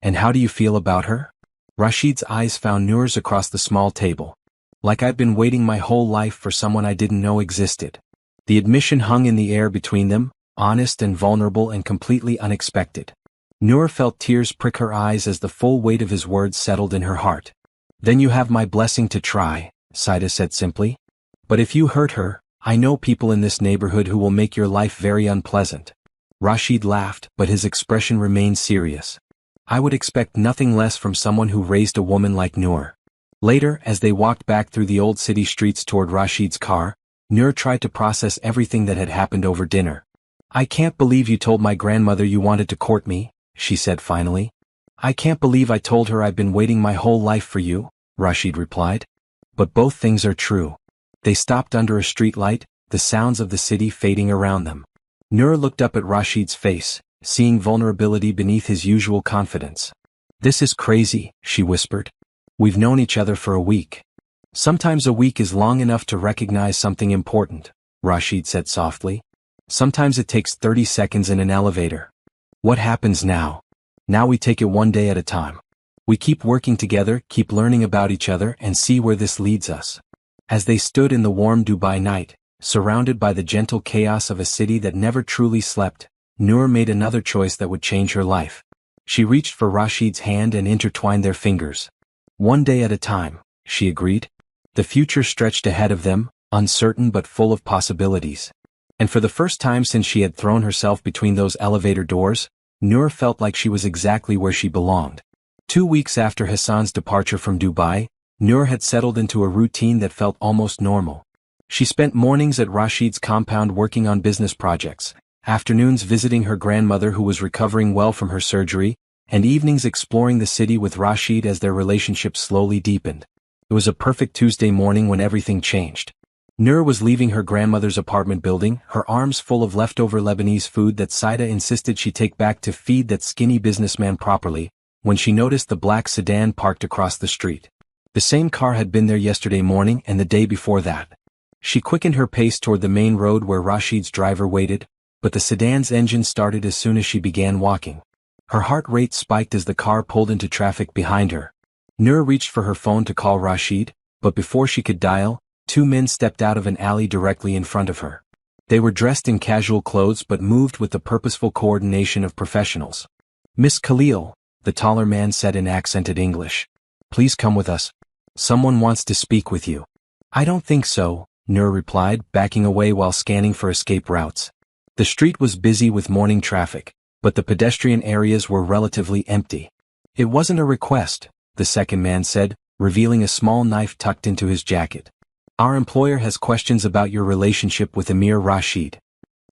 And how do you feel about her? Rashid's eyes found Noor's across the small table. Like I've been waiting my whole life for someone I didn't know existed. The admission hung in the air between them, honest and vulnerable and completely unexpected. Noor felt tears prick her eyes as the full weight of his words settled in her heart. Then you have my blessing to try, Saida said simply. But if you hurt her, I know people in this neighborhood who will make your life very unpleasant. Rashid laughed, but his expression remained serious. I would expect nothing less from someone who raised a woman like Noor. Later, as they walked back through the old city streets toward Rashid's car, Noor tried to process everything that had happened over dinner. I can't believe you told my grandmother you wanted to court me, she said finally. I can't believe I told her I've been waiting my whole life for you, Rashid replied. But both things are true. They stopped under a street light, the sounds of the city fading around them. Noor looked up at Rashid's face, seeing vulnerability beneath his usual confidence. This is crazy, she whispered. We've known each other for a week. Sometimes a week is long enough to recognize something important, Rashid said softly. Sometimes it takes 30 seconds in an elevator. What happens now? Now we take it one day at a time. We keep working together, keep learning about each other, and see where this leads us. As they stood in the warm Dubai night, surrounded by the gentle chaos of a city that never truly slept, Noor made another choice that would change her life. She reached for Rashid's hand and intertwined their fingers. One day at a time, she agreed. The future stretched ahead of them, uncertain but full of possibilities. And for the first time since she had thrown herself between those elevator doors, Noor felt like she was exactly where she belonged. 2 weeks after Hassan's departure from Dubai, Noor had settled into a routine that felt almost normal. She spent mornings at Rashid's compound working on business projects, afternoons visiting her grandmother who was recovering well from her surgery, and evenings exploring the city with Rashid as their relationship slowly deepened. It was a perfect Tuesday morning when everything changed. Noor was leaving her grandmother's apartment building, her arms full of leftover Lebanese food that Saida insisted she take back to feed that skinny businessman properly, when she noticed the black sedan parked across the street. The same car had been there yesterday morning and the day before that. She quickened her pace toward the main road where Rashid's driver waited, but the sedan's engine started as soon as she began walking. Her heart rate spiked as the car pulled into traffic behind her. Noor reached for her phone to call Rashid, but before she could dial, 2 men stepped out of an alley directly in front of her. They were dressed in casual clothes but moved with the purposeful coordination of professionals. "Miss Khalil," the taller man said in accented English. "Please come with us. Someone wants to speak with you." "I don't think so," Noor replied, backing away while scanning for escape routes. The street was busy with morning traffic, but the pedestrian areas were relatively empty. "It wasn't a request," the second man said, revealing a small knife tucked into his jacket. "Our employer has questions about your relationship with Emir Rashid."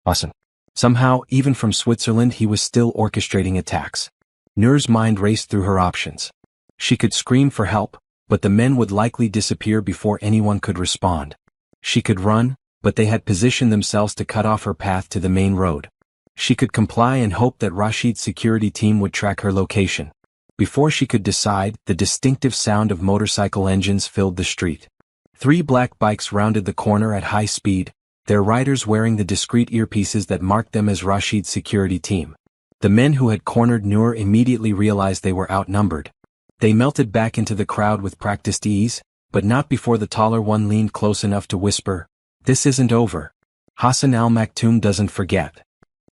Awesome. Somehow, even from Switzerland he was still orchestrating attacks. Noor's mind raced through her options. She could scream for help, but the men would likely disappear before anyone could respond. She could run, but they had positioned themselves to cut off her path to the main road. She could comply and hope that Rashid's security team would track her location. Before she could decide, the distinctive sound of motorcycle engines filled the street. 3 black bikes rounded the corner at high speed, their riders wearing the discreet earpieces that marked them as Rashid's security team. The men who had cornered Noor immediately realized they were outnumbered. They melted back into the crowd with practiced ease, but not before the taller one leaned close enough to whisper, "This isn't over. Hassan al-Maktoum doesn't forget."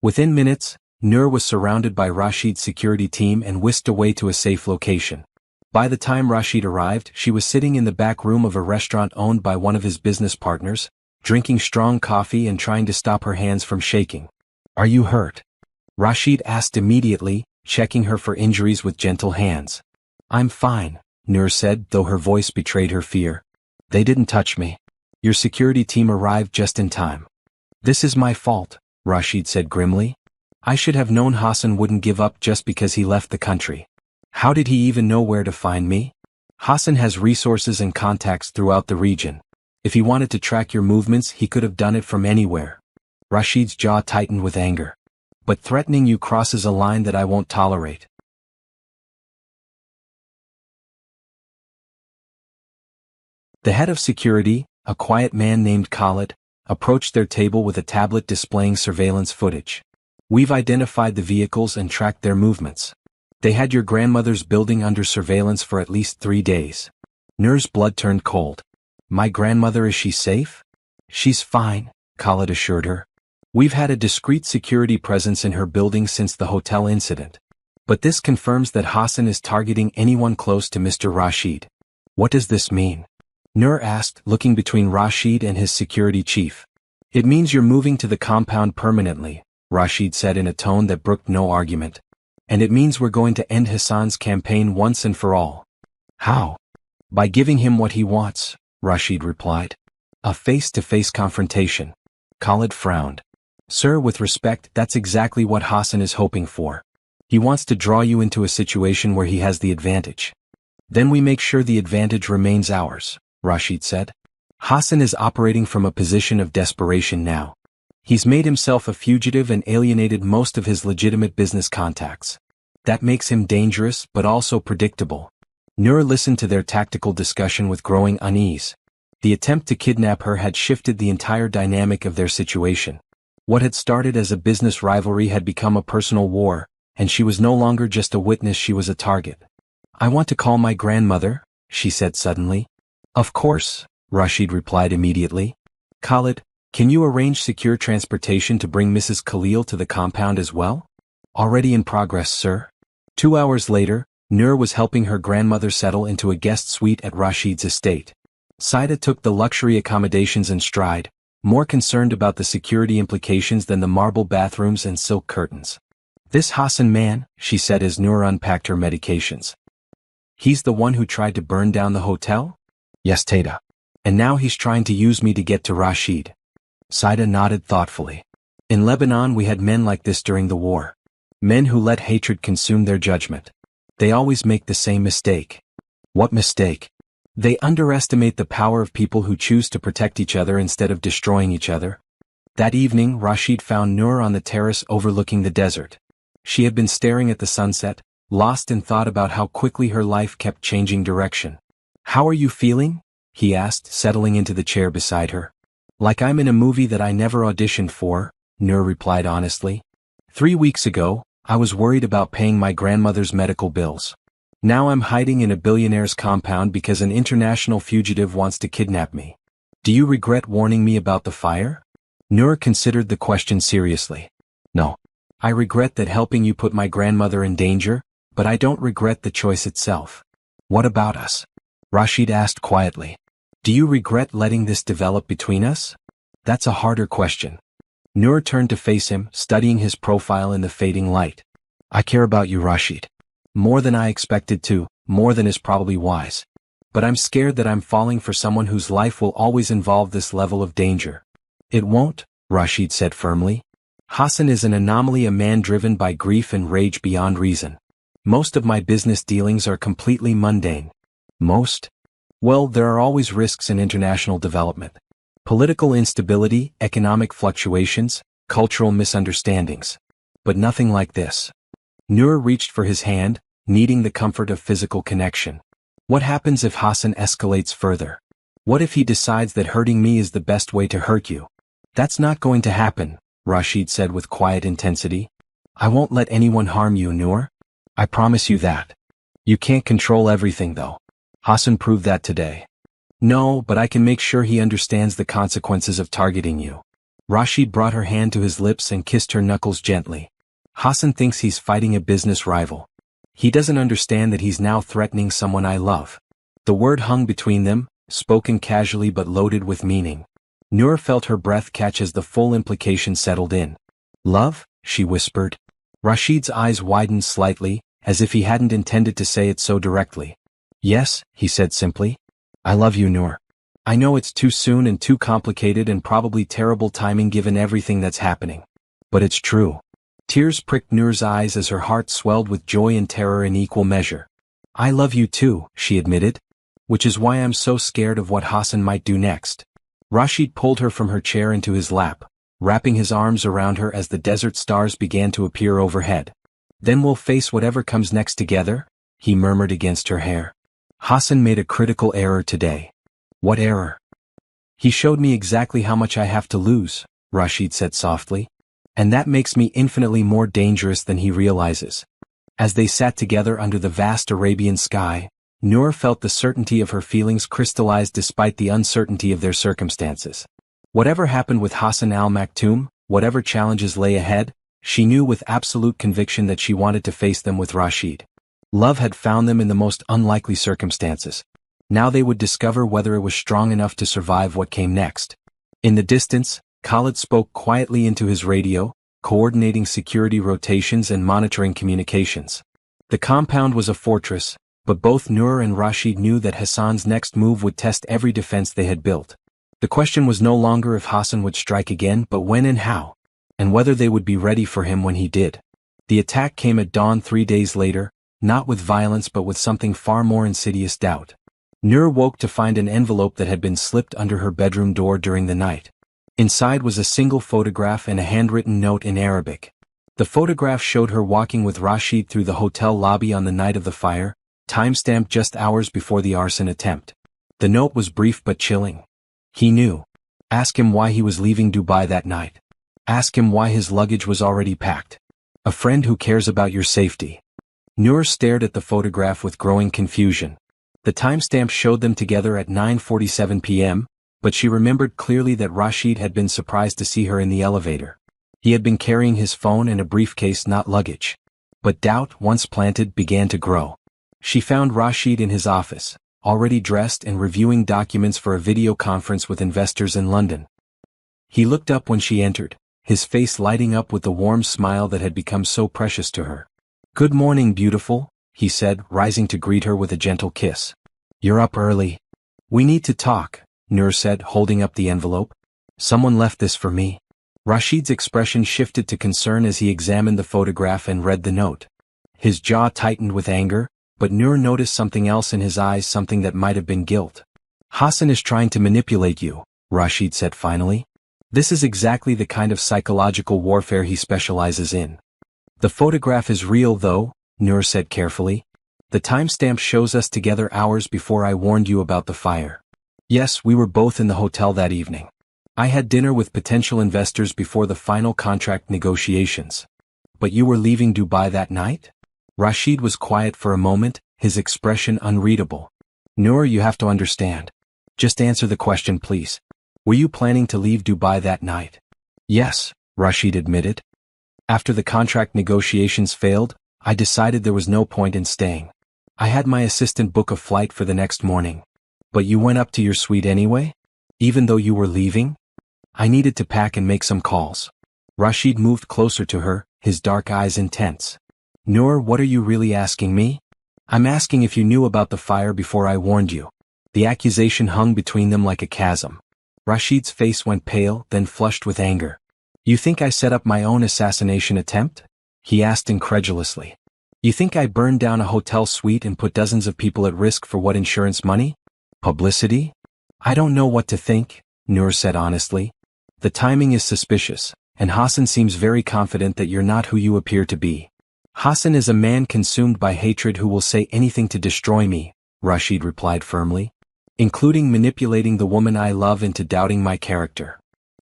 Within minutes, Noor was surrounded by Rashid's security team and whisked away to a safe location. By the time Rashid arrived, she was sitting in the back room of a restaurant owned by one of his business partners, drinking strong coffee and trying to stop her hands from shaking. "Are you hurt?" Rashid asked immediately, checking her for injuries with gentle hands. "I'm fine," Noor said, though her voice betrayed her fear. "They didn't touch me. Your security team arrived just in time." "This is my fault," Rashid said grimly. "I should have known Hassan wouldn't give up just because he left the country. How did he even know where to find me? Hassan has resources and contacts throughout the region. If he wanted to track your movements, he could have done it from anywhere." Rashid's jaw tightened with anger. "But threatening you crosses a line that I won't tolerate." The head of security, a quiet man named Khalid, approached their table with a tablet displaying surveillance footage. "We've identified the vehicles and tracked their movements. They had your grandmother's building under surveillance for at least 3 days." Noor's blood turned cold. "My grandmother, is she safe?" "She's fine," Khalid assured her. "We've had a discreet security presence in her building since the hotel incident. But this confirms that Hassan is targeting anyone close to Mr. Rashid." "What does this mean?" Noor asked, looking between Rashid and his security chief. "It means you're moving to the compound permanently," Rashid said in a tone that brooked no argument. "And it means we're going to end Hassan's campaign once and for all." "How?" "By giving him what he wants," Rashid replied. "A face-to-face confrontation." Khalid frowned. "Sir, with respect, that's exactly what Hassan is hoping for. He wants to draw you into a situation where he has the advantage. Then we make sure the advantage remains ours," Rashid said. "Hassan is operating from a position of desperation now. He's made himself a fugitive and alienated most of his legitimate business contacts. That makes him dangerous but also predictable." Noor listened to their tactical discussion with growing unease. The attempt to kidnap her had shifted the entire dynamic of their situation. What had started as a business rivalry had become a personal war, and she was no longer just a witness, she was a target. "I want to call my grandmother," she said suddenly. "Of course," Rashid replied immediately. "Khalid, can you arrange secure transportation to bring Mrs. Khalil to the compound as well?" "Already in progress, sir." 2 hours later, Nur was helping her grandmother settle into a guest suite at Rashid's estate. Saida took the luxury accommodations in stride, more concerned about the security implications than the marble bathrooms and silk curtains. "This Hassan man," she said as Nur unpacked her medications. "He's the one who tried to burn down the hotel?" "Yes, Taida. And now he's trying to use me to get to Rashid." Saida nodded thoughtfully. "In Lebanon we had men like this during the war. Men who let hatred consume their judgment. They always make the same mistake." "What mistake?" "They underestimate the power of people who choose to protect each other instead of destroying each other." That evening Rashid found Nur on the terrace overlooking the desert. She had been staring at the sunset, lost in thought about how quickly her life kept changing direction. "How are you feeling?" he asked, settling into the chair beside her. "Like I'm in a movie that I never auditioned for," Nur replied honestly. 3 weeks ago, I was worried about paying my grandmother's medical bills. Now I'm hiding in a billionaire's compound because an international fugitive wants to kidnap me. Do you regret warning me about the fire?" Nur considered the question seriously. "No. I regret that helping you put my grandmother in danger, but I don't regret the choice itself." "What about us?" Rashid asked quietly. "Do you regret letting this develop between us?" "That's a harder question." Nur turned to face him, studying his profile in the fading light. "I care about you, Rashid. More than I expected to, more than is probably wise. But I'm scared that I'm falling for someone whose life will always involve this level of danger." "It won't," Rashid said firmly. "Hassan is an anomaly, a man driven by grief and rage beyond reason. Most of my business dealings are completely mundane." "Most?" "Well, there are always risks in international development. Political instability, economic fluctuations, cultural misunderstandings. But nothing like this." Nur reached for his hand, needing the comfort of physical connection. "What happens if Hassan escalates further? What if he decides that hurting me is the best way to hurt you?" "That's not going to happen," Rashid said with quiet intensity. "I won't let anyone harm you, Nur. I promise you that. You can't control everything though. Hassan proved that today." "No, but I can make sure he understands the consequences of targeting you." Rashid brought her hand to his lips and kissed her knuckles gently. "Hassan thinks he's fighting a business rival. He doesn't understand that he's now threatening someone I love." The word hung between them, spoken casually but loaded with meaning. Nur felt her breath catch as the full implication settled in. "Love?" she whispered. Rashid's eyes widened slightly, as if he hadn't intended to say it so directly. "Yes," he said simply. "I love you, Nur. I know it's too soon and too complicated and probably terrible timing given everything that's happening. But it's true." Tears pricked Nur's eyes as her heart swelled with joy and terror in equal measure. "I love you too," she admitted. "Which is why I'm so scared of what Hassan might do next." Rashid pulled her from her chair into his lap, wrapping his arms around her as the desert stars began to appear overhead. "Then we'll face whatever comes next together," he murmured against her hair. "Hassan made a critical error today." "What error?" "He showed me exactly how much I have to lose," Rashid said softly. "And that makes me infinitely more dangerous than he realizes." As they sat together under the vast Arabian sky, Nur felt the certainty of her feelings crystallized despite the uncertainty of their circumstances. Whatever happened with Hassan al-Maktoum, whatever challenges lay ahead, she knew with absolute conviction that she wanted to face them with Rashid. Love had found them in the most unlikely circumstances. Now they would discover whether it was strong enough to survive what came next. In the distance, Khalid spoke quietly into his radio, coordinating security rotations and monitoring communications. The compound was a fortress, but both Nur and Rashid knew that Hassan's next move would test every defense they had built. The question was no longer if Hassan would strike again, but when and how, and whether they would be ready for him when he did. The attack came at dawn 3 days later, not with violence but with something far more insidious: doubt. Nur woke to find an envelope that had been slipped under her bedroom door during the night. Inside was a single photograph and a handwritten note in Arabic. The photograph showed her walking with Rashid through the hotel lobby on the night of the fire, timestamped just hours before the arson attempt. The note was brief but chilling. He knew. Ask him why he was leaving Dubai that night. Ask him why his luggage was already packed. A friend who cares about your safety. Noor stared at the photograph with growing confusion. The timestamp showed them together at 9:47 p.m., but she remembered clearly that Rashid had been surprised to see her in the elevator. He had been carrying his phone and a briefcase, not luggage. But doubt, once planted, began to grow. She found Rashid in his office, already dressed and reviewing documents for a video conference with investors in London. He looked up when she entered, his face lighting up with the warm smile that had become so precious to her. "Good morning, beautiful," he said, rising to greet her with a gentle kiss. "You're up early." "We need to talk," Noor said, holding up the envelope. "Someone left this for me." Rashid's expression shifted to concern as he examined the photograph and read the note. His jaw tightened with anger, but Noor noticed something else in his eyes, something that might have been guilt. "Hassan is trying to manipulate you," Rashid said finally. "This is exactly the kind of psychological warfare he specializes in." "The photograph is real though," Noor said carefully. "The timestamp shows us together hours before I warned you about the fire. Yes, we were both in the hotel that evening. I had dinner with potential investors before the final contract negotiations. But you were leaving Dubai that night?" Rashid was quiet for a moment, his expression unreadable. "Noor, you have to understand. Just answer the question, please. Were you planning to leave Dubai that night?" "Yes," Rashid admitted. "After the contract negotiations failed, I decided there was no point in staying. I had my assistant book a flight for the next morning." "But you went up to your suite anyway? Even though you were leaving?" "I needed to pack and make some calls." Rashid moved closer to her, his dark eyes intense. "Noor, what are you really asking me?" "I'm asking if you knew about the fire before I warned you." The accusation hung between them like a chasm. Rashid's face went pale, then flushed with anger. "You think I set up my own assassination attempt?" he asked incredulously. "You think I burned down a hotel suite and put dozens of people at risk for what, insurance money? Publicity?" "I don't know what to think," Noor said honestly. "The timing is suspicious, and Hassan seems very confident that you're not who you appear to be." "Hassan is a man consumed by hatred who will say anything to destroy me," Rashid replied firmly. "Including manipulating the woman I love into doubting my character."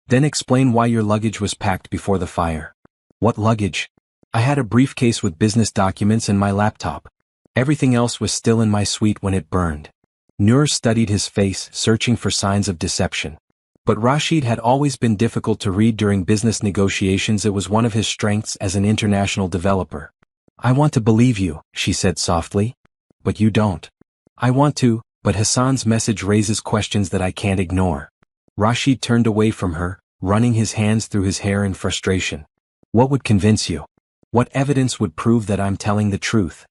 "Then explain why your luggage was packed before the fire." "What luggage?" "I had a briefcase with business documents and my laptop. Everything else was still in my suite when it burned." Noor studied his face, searching for signs of deception. But Rashid had always been difficult to read during business negotiations. It was one of his strengths as an international developer. "I want to believe you," she said softly. "But you don't." "I want to, but Hassan's message raises questions that I can't ignore." Rashid turned away from her, running his hands through his hair in frustration. "What would convince you? What evidence would prove that I'm telling the truth?"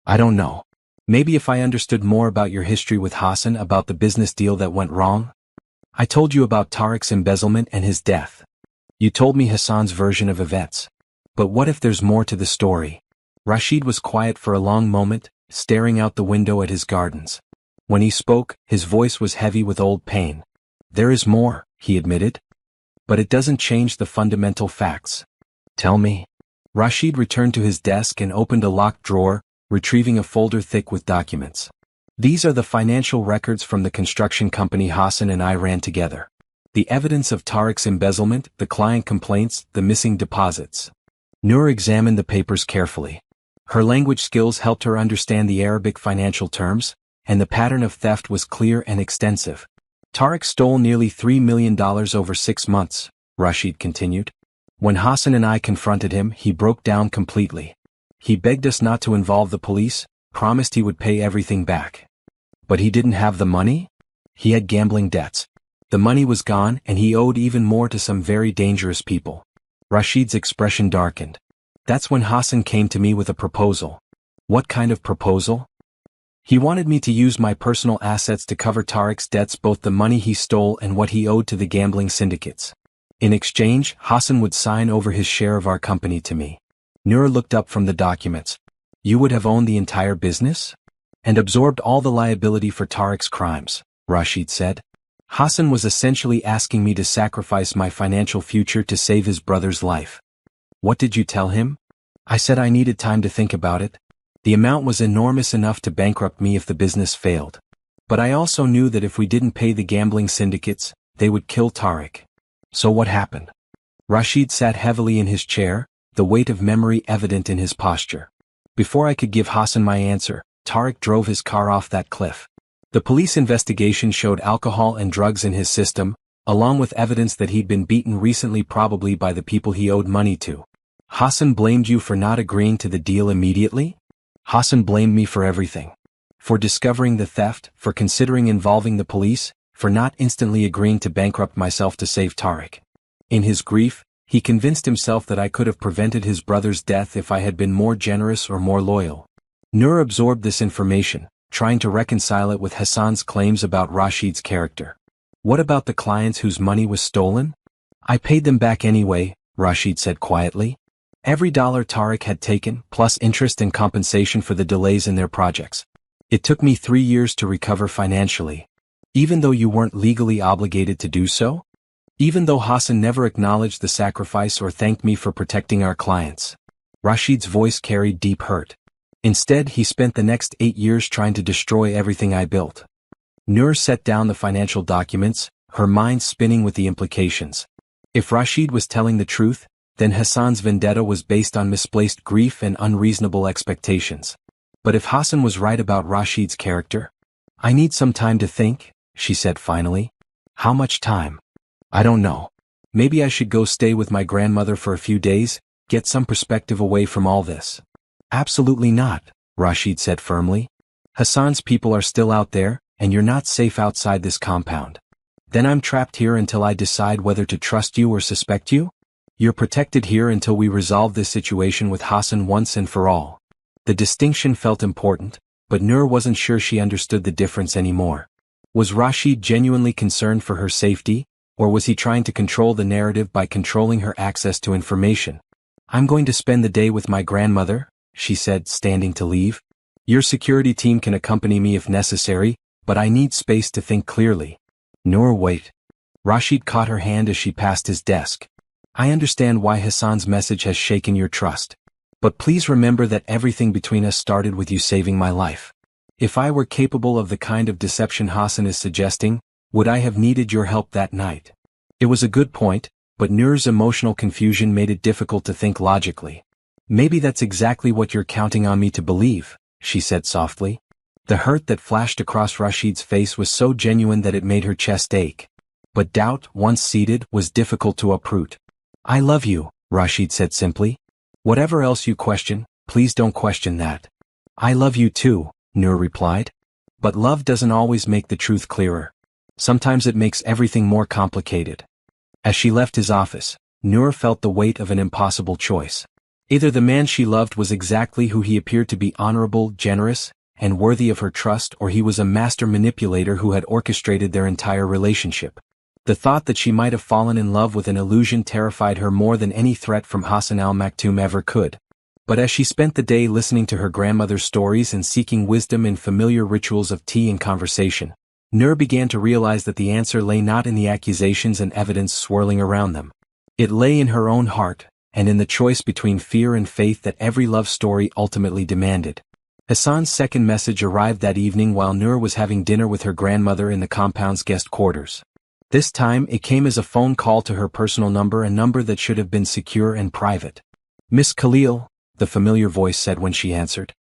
"I don't know. Maybe if I understood more about your history with Hassan, about the business deal that went wrong. I told you about Tariq's embezzlement and his death. You told me Hassan's version of events. But what if there's more to the story?" Rashid was quiet for a long moment, staring out the window at his gardens. When he spoke, his voice was heavy with old pain. "There is more," he admitted. "But it doesn't change the fundamental facts." "Tell me." Rashid returned to his desk and opened a locked drawer, retrieving a folder thick with documents. "These are the financial records from the construction company Hassan and I ran together. The evidence of Tariq's embezzlement, the client complaints, the missing deposits." Noor examined the papers carefully. Her language skills helped her understand the Arabic financial terms, and the pattern of theft was clear and extensive. "Tariq stole nearly $3 million over 6 months, Rashid continued. "When Hassan and I confronted him, he broke down completely. He begged us not to involve the police, promised he would pay everything back. But he didn't have the money? He had gambling debts. The money was gone, and he owed even more to some very dangerous people." Rashid's expression darkened. "That's when Hassan came to me with a proposal." "What kind of proposal?" "He wanted me to use my personal assets to cover Tariq's debts, both the money he stole and what he owed to the gambling syndicates. In exchange, Hassan would sign over his share of our company to me." Noor looked up from the documents. "You would have owned the entire business? And absorbed all the liability for Tariq's crimes," Rashid said. "Hassan was essentially asking me to sacrifice my financial future to save his brother's life." "What did you tell him?" "I said I needed time to think about it. The amount was enormous, enough to bankrupt me if the business failed. But I also knew that if we didn't pay the gambling syndicates, they would kill Tariq." "So what happened?" Rashid sat heavily in his chair, the weight of memory evident in his posture. Before I could give Hassan my answer, Tariq drove his car off that cliff. The police investigation showed alcohol and drugs in his system, along with evidence that he'd been beaten recently, probably by the people he owed money to. Hassan blamed you for not agreeing to the deal immediately? Hassan blamed me for everything. For discovering the theft, for considering involving the police, for not instantly agreeing to bankrupt myself to save Tariq. In his grief, he convinced himself that I could have prevented his brother's death if I had been more generous or more loyal. Nur absorbed this information, trying to reconcile it with Hassan's claims about Rashid's character. What about the clients whose money was stolen? I paid them back anyway, Rashid said quietly. Every dollar Tariq had taken, plus interest and compensation for the delays in their projects. It took me 3 years to recover financially. Even though you weren't legally obligated to do so? Even though Hassan never acknowledged the sacrifice or thanked me for protecting our clients. Rashid's voice carried deep hurt. Instead, he spent the next 8 years trying to destroy everything I built. Nur set down the financial documents, her mind spinning with the implications. If Rashid was telling the truth, then Hassan's vendetta was based on misplaced grief and unreasonable expectations. But if Hassan was right about Rashid's character? I need some time to think, she said finally. How much time? I don't know. Maybe I should go stay with my grandmother for a few days, get some perspective away from all this. Absolutely not, Rashid said firmly. Hassan's people are still out there, and you're not safe outside this compound. Then I'm trapped here until I decide whether to trust you or suspect you? You're protected here until we resolve this situation with Hassan once and for all. The distinction felt important, but Nur wasn't sure she understood the difference anymore. Was Rashid genuinely concerned for her safety, or was he trying to control the narrative by controlling her access to information? I'm going to spend the day with my grandmother, she said, standing to leave. Your security team can accompany me if necessary, but I need space to think clearly. Nur, wait. Rashid caught her hand as she passed his desk. I understand why Hassan's message has shaken your trust. But please remember that everything between us started with you saving my life. If I were capable of the kind of deception Hassan is suggesting, would I have needed your help that night? It was a good point, but Nur's emotional confusion made it difficult to think logically. Maybe that's exactly what you're counting on me to believe, she said softly. The hurt that flashed across Rashid's face was so genuine that it made her chest ache. But doubt, once seated, was difficult to uproot. I love you, Rashid said simply. Whatever else you question, please don't question that. I love you too, Nur replied. But love doesn't always make the truth clearer. Sometimes it makes everything more complicated. As she left his office, Nur felt the weight of an impossible choice. Either the man she loved was exactly who he appeared to be, honorable, generous, and worthy of her trust, or he was a master manipulator who had orchestrated their entire relationship. The thought that she might have fallen in love with an illusion terrified her more than any threat from Hassan al-Maktoum ever could. But as she spent the day listening to her grandmother's stories and seeking wisdom in familiar rituals of tea and conversation, Nur began to realize that the answer lay not in the accusations and evidence swirling around them. It lay in her own heart, and in the choice between fear and faith that every love story ultimately demanded. Hassan's second message arrived that evening while Nur was having dinner with her grandmother in the compound's guest quarters. This time it came as a phone call to her personal number, a number that should have been secure and private. Miss Khalil, the familiar voice said when she answered.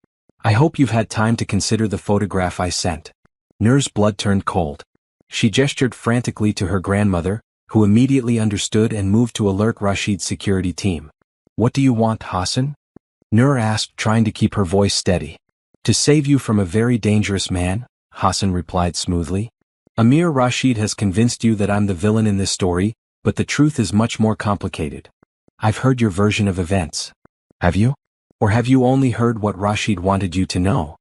I hope you've had time to consider the photograph I sent. Nur's blood turned cold. She gestured frantically to her grandmother, who immediately understood and moved to alert Rashid's security team. What do you want, Hassan? Nur asked, trying to keep her voice steady. To save you from a very dangerous man, Hassan replied smoothly. Amir Rashid has convinced you that I'm the villain in this story, but the truth is much more complicated. I've heard your version of events. Have you? Or have you only heard what Rashid wanted you to know?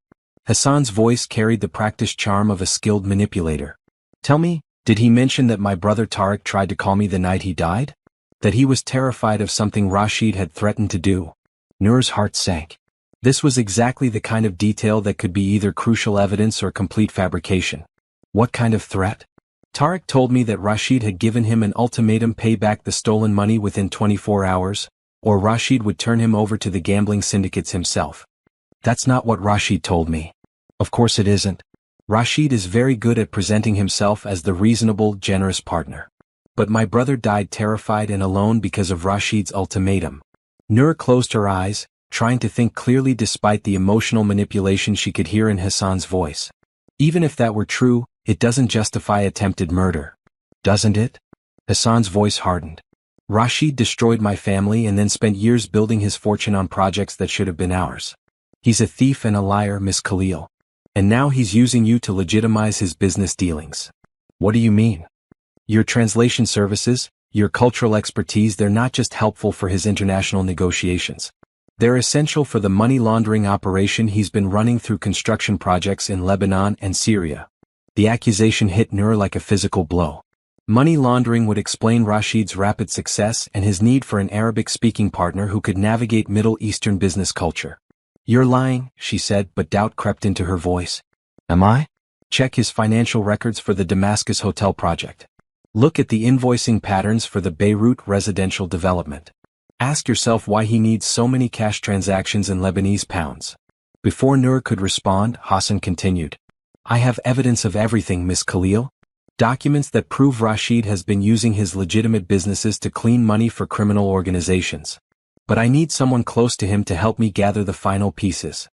Hassan's voice carried the practiced charm of a skilled manipulator. Tell me, did he mention that my brother Tariq tried to call me the night he died? That he was terrified of something Rashid had threatened to do? Nur's heart sank. This was exactly the kind of detail that could be either crucial evidence or complete fabrication. What kind of threat? Tariq told me that Rashid had given him an ultimatum: pay back the stolen money within 24 hours, or Rashid would turn him over to the gambling syndicates himself. That's not what Rashid told me. Of course it isn't. Rashid is very good at presenting himself as the reasonable, generous partner. But my brother died terrified and alone because of Rashid's ultimatum. Noor closed her eyes, trying to think clearly despite the emotional manipulation she could hear in Hassan's voice. Even if that were true, it doesn't justify attempted murder. Doesn't it? Hassan's voice hardened. Rashid destroyed my family and then spent years building his fortune on projects that should have been ours. He's a thief and a liar, Miss Khalil. And now he's using you to legitimize his business dealings. What do you mean? Your translation services, your cultural expertise, they're not just helpful for his international negotiations. They're essential for the money laundering operation he's been running through construction projects in Lebanon and Syria. The accusation hit Noor like a physical blow. Money laundering would explain Rashid's rapid success and his need for an Arabic-speaking partner who could navigate Middle Eastern business culture. You're lying, she said, but doubt crept into her voice. Am I? Check his financial records for the Damascus Hotel project. Look at the invoicing patterns for the Beirut residential development. Ask yourself why he needs so many cash transactions in Lebanese pounds. Before Noor could respond, Hassan continued. I have evidence of everything, Miss Khalil. Documents that prove Rashid has been using his legitimate businesses to clean money for criminal organizations. But I need someone close to him to help me gather the final pieces.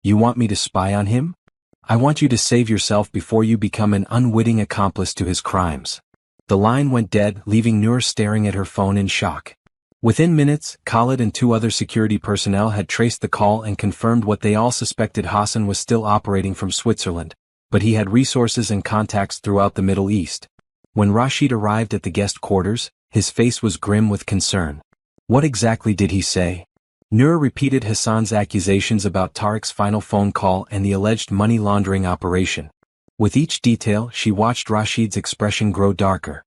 You want me to spy on him? I want you to save yourself before you become an unwitting accomplice to his crimes. The line went dead, leaving Noor staring at her phone in shock. Within minutes, Khalid and 2 other security personnel had traced the call and confirmed what they all suspected: Hassan was still operating from Switzerland, but he had resources and contacts throughout the Middle East. When Rashid arrived at the guest quarters, his face was grim with concern. What exactly did he say? Noor repeated Hassan's accusations about Tariq's final phone call and the alleged money laundering operation. With each detail, she watched Rashid's expression grow darker.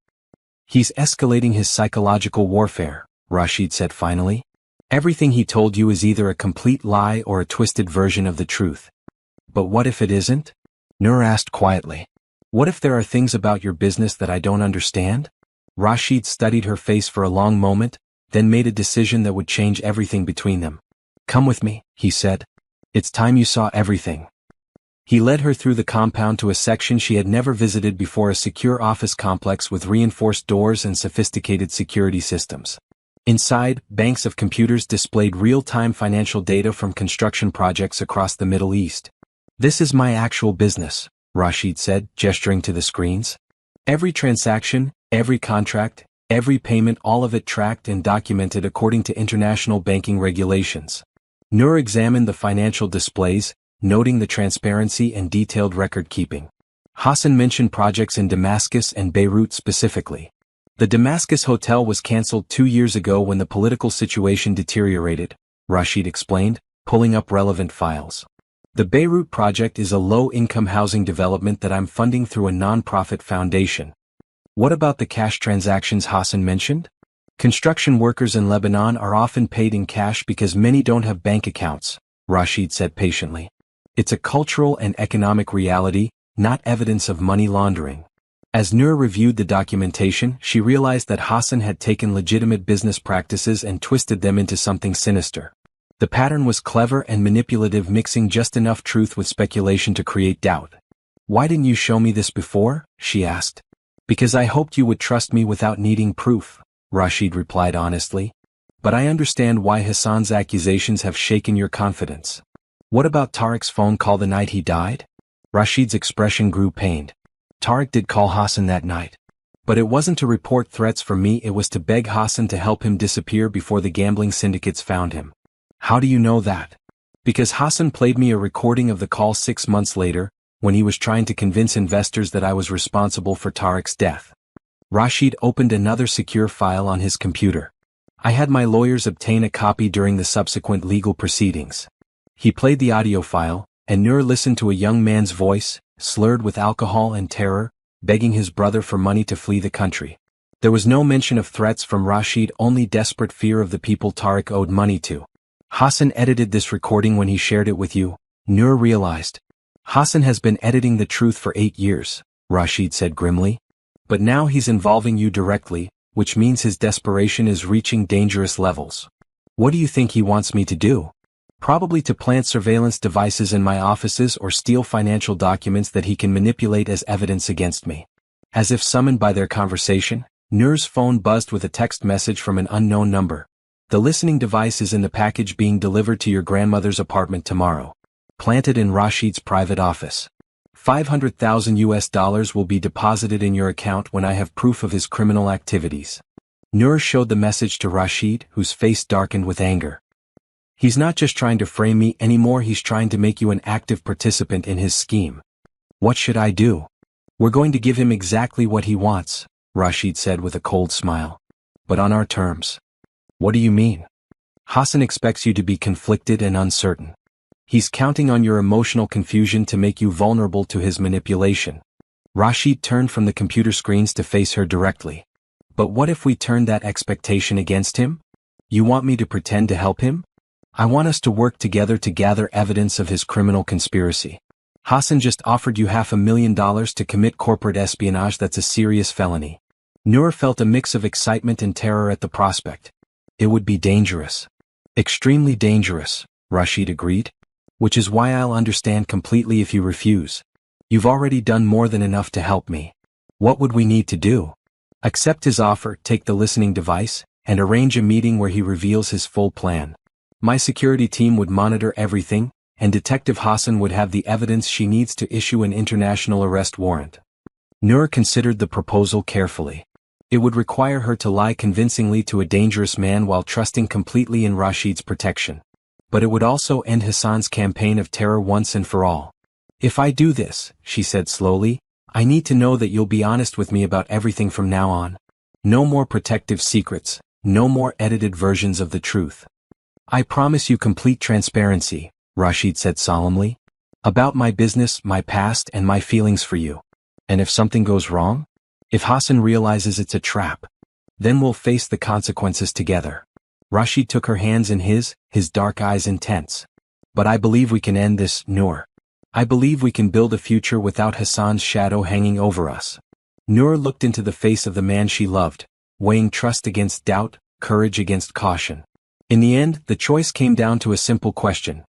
He's escalating his psychological warfare, Rashid said finally. Everything he told you is either a complete lie or a twisted version of the truth. But what if it isn't? Noor asked quietly. What if there are things about your business that I don't understand? Rashid studied her face for a long moment, then made a decision that would change everything between them. Come with me, he said. It's time you saw everything. He led her through the compound to a section she had never visited before, a secure office complex with reinforced doors and sophisticated security systems. Inside, banks of computers displayed real-time financial data from construction projects across the Middle East. This is my actual business, Rashid said, gesturing to the screens. Every transaction, every contract, every payment, all of it tracked and documented according to international banking regulations. Noor examined the financial displays, noting the transparency and detailed record-keeping. Hassan mentioned projects in Damascus and Beirut specifically. The Damascus hotel was cancelled 2 years ago when the political situation deteriorated, Rashid explained, pulling up relevant files. The Beirut project is a low-income housing development that I'm funding through a non-profit foundation. What about the cash transactions Hassan mentioned? Construction workers in Lebanon are often paid in cash because many don't have bank accounts, Rashid said patiently. It's a cultural and economic reality, not evidence of money laundering. As Noor reviewed the documentation, she realized that Hassan had taken legitimate business practices and twisted them into something sinister. The pattern was clever and manipulative, mixing just enough truth with speculation to create doubt. Why didn't you show me this before? She asked. Because I hoped you would trust me without needing proof, Rashid replied honestly. But I understand why Hassan's accusations have shaken your confidence. What about Tariq's phone call the night he died? Rashid's expression grew pained. Tariq did call Hassan that night. But it wasn't to report threats from me, it was to beg Hassan to help him disappear before the gambling syndicates found him. How do you know that? Because Hassan played me a recording of the call 6 months later, when he was trying to convince investors that I was responsible for Tariq's death. Rashid opened another secure file on his computer. I had my lawyers obtain a copy during the subsequent legal proceedings. He played the audio file, and Noor listened to a young man's voice, slurred with alcohol and terror, begging his brother for money to flee the country. There was no mention of threats from Rashid, only desperate fear of the people Tariq owed money to. Hassan edited this recording when he shared it with you, Noor realized. Hassan has been editing the truth for 8 years, Rashid said grimly. But now he's involving you directly, which means his desperation is reaching dangerous levels. What do you think he wants me to do? Probably to plant surveillance devices in my offices or steal financial documents that he can manipulate as evidence against me. As if summoned by their conversation, Noor's phone buzzed with a text message from an unknown number. The listening device is in the package being delivered to your grandmother's apartment tomorrow. Planted in Rashid's private office. $500,000 will be deposited in your account when I have proof of his criminal activities. Noor showed the message to Rashid, whose face darkened with anger. He's not just trying to frame me anymore, he's trying to make you an active participant in his scheme. What should I do? We're going to give him exactly what he wants, Rashid said with a cold smile. But on our terms. What do you mean? Hassan expects you to be conflicted and uncertain. He's counting on your emotional confusion to make you vulnerable to his manipulation. Rashid turned from the computer screens to face her directly. But what if we turn that expectation against him? You want me to pretend to help him? I want us to work together to gather evidence of his criminal conspiracy. Hassan just offered you $500,000 to commit corporate espionage. That's a serious felony. Noor felt a mix of excitement and terror at the prospect. It would be dangerous. Extremely dangerous, Rashid agreed. Which is why I'll understand completely if you refuse. You've already done more than enough to help me. What would we need to do? Accept his offer, take the listening device, and arrange a meeting where he reveals his full plan. My security team would monitor everything, and Detective Hassan would have the evidence she needs to issue an international arrest warrant. Noor considered the proposal carefully. It would require her to lie convincingly to a dangerous man while trusting completely in Rashid's protection. But it would also end Hassan's campaign of terror once and for all. If I do this, she said slowly, I need to know that you'll be honest with me about everything from now on. No more protective secrets, no more edited versions of the truth. I promise you complete transparency, Rashid said solemnly. About my business, my past, and my feelings for you. And if something goes wrong? If Hassan realizes it's a trap, then we'll face the consequences together. Rashid took her hands in his dark eyes intense. But I believe we can end this, Noor. I believe we can build a future without Hassan's shadow hanging over us. Noor looked into the face of the man she loved, weighing trust against doubt, courage against caution. In the end, the choice came down to a simple question.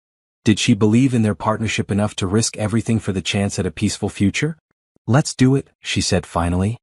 Did she believe in their partnership enough to risk everything for the chance at a peaceful future? Let's do it, she said finally.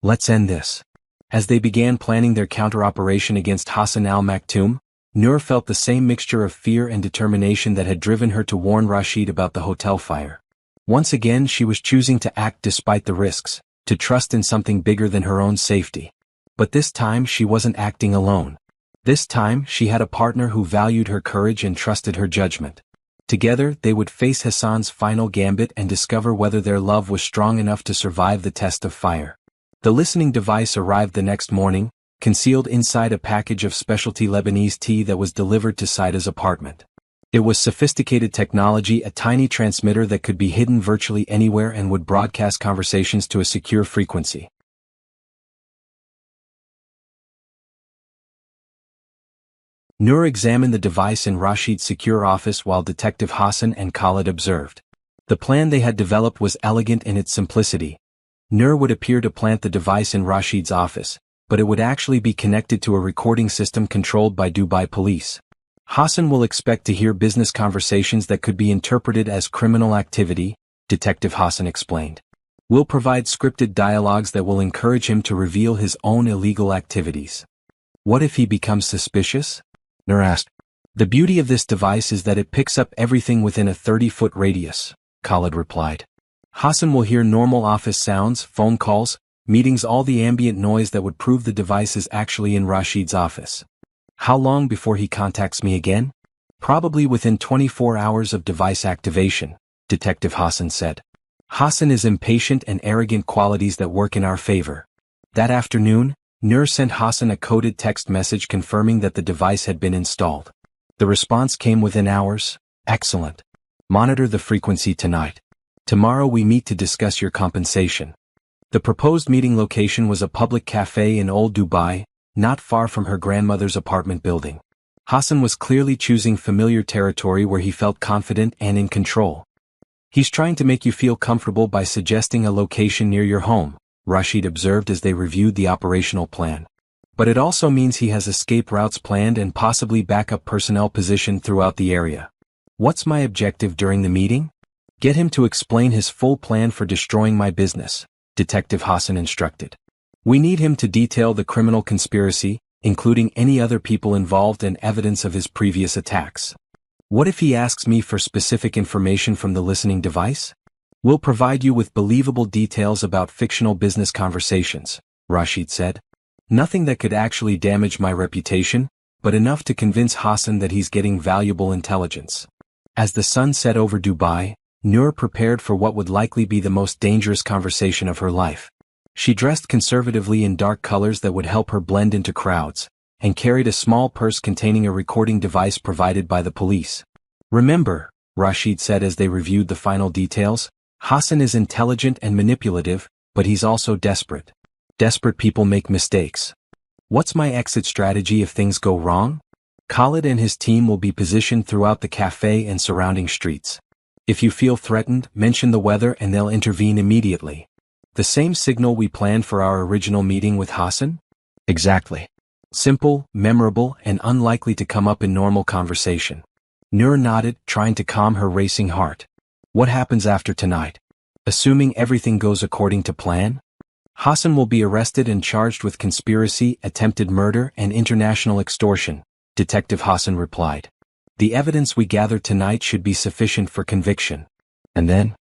Let's end this. As they began planning their counter-operation against Hassan al-Maktoum, Noor felt the same mixture of fear and determination that had driven her to warn Rashid about the hotel fire. Once again she was choosing to act despite the risks, to trust in something bigger than her own safety. But this time she wasn't acting alone. This time she had a partner who valued her courage and trusted her judgment. Together they would face Hassan's final gambit and discover whether their love was strong enough to survive the test of fire. The listening device arrived the next morning, concealed inside a package of specialty Lebanese tea that was delivered to Saida's apartment. It was sophisticated technology, a tiny transmitter that could be hidden virtually anywhere and would broadcast conversations to a secure frequency. Noor examined the device in Rashid's secure office while Detective Hassan and Khalid observed. The plan they had developed was elegant in its simplicity. Noor would appear to plant the device in Rashid's office, but it would actually be connected to a recording system controlled by Dubai police. Hassan will expect to hear business conversations that could be interpreted as criminal activity, Detective Hassan explained. We'll provide scripted dialogues that will encourage him to reveal his own illegal activities. What if he becomes suspicious? Noor asked. The beauty of this device is that it picks up everything within a 30-foot radius, Khalid replied. Hassan will hear normal office sounds, phone calls, meetings, all the ambient noise that would prove the device is actually in Rashid's office. How long before he contacts me again? Probably within 24 hours of device activation, Detective Hassan said. Hassan is impatient and arrogant, qualities that work in our favor. That afternoon, Noor sent Hassan a coded text message confirming that the device had been installed. The response came within hours. Excellent. Monitor the frequency tonight. Tomorrow we meet to discuss your compensation. The proposed meeting location was a public cafe in Old Dubai, not far from her grandmother's apartment building. Hassan was clearly choosing familiar territory where he felt confident and in control. He's trying to make you feel comfortable by suggesting a location near your home, Rashid observed as they reviewed the operational plan. But it also means he has escape routes planned and possibly backup personnel positioned throughout the area. What's my objective during the meeting? Get him to explain his full plan for destroying my business, Detective Hassan instructed. We need him to detail the criminal conspiracy, including any other people involved and evidence of his previous attacks. What if he asks me for specific information from the listening device? We'll provide you with believable details about fictional business conversations, Rashid said. Nothing that could actually damage my reputation, but enough to convince Hassan that he's getting valuable intelligence. As the sun set over Dubai, Noor prepared for what would likely be the most dangerous conversation of her life. She dressed conservatively in dark colors that would help her blend into crowds, and carried a small purse containing a recording device provided by the police. Remember, Rashid said as they reviewed the final details, Hassan is intelligent and manipulative, but he's also desperate. Desperate people make mistakes. What's my exit strategy if things go wrong? Khalid and his team will be positioned throughout the cafe and surrounding streets. If you feel threatened, mention the weather and they'll intervene immediately. The same signal we planned for our original meeting with Hassan? Exactly. Simple, memorable, and unlikely to come up in normal conversation. Noor nodded, trying to calm her racing heart. What happens after tonight? Assuming everything goes according to plan? Hassan will be arrested and charged with conspiracy, attempted murder, and international extortion, Detective Hassan replied. The evidence we gather tonight should be sufficient for conviction. And then?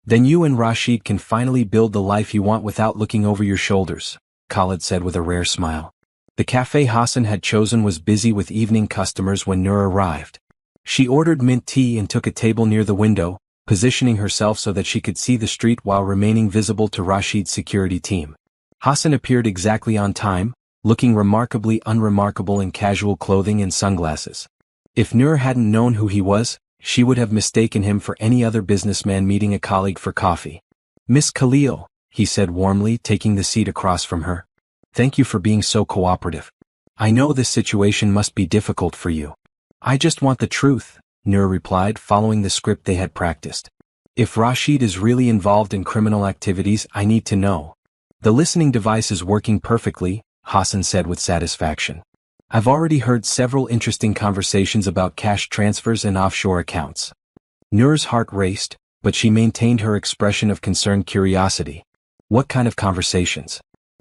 Then you and Rashid can finally build the life you want without looking over your shoulders, Khalid said with a rare smile. The cafe Hassan had chosen was busy with evening customers when Noor arrived. She ordered mint tea and took a table near the window, positioning herself so that she could see the street while remaining visible to Rashid's security team. Hassan appeared exactly on time, looking remarkably unremarkable in casual clothing and sunglasses. If Noor hadn't known who he was, she would have mistaken him for any other businessman meeting a colleague for coffee. Miss Khalil, he said warmly, taking the seat across from her. Thank you for being so cooperative. I know this situation must be difficult for you. I just want the truth, Noor replied, following the script they had practiced. If Rashid is really involved in criminal activities, I need to know. The listening device is working perfectly, Hassan said with satisfaction. I've already heard several interesting conversations about cash transfers and offshore accounts. Noor's heart raced, but she maintained her expression of concerned curiosity. What kind of conversations?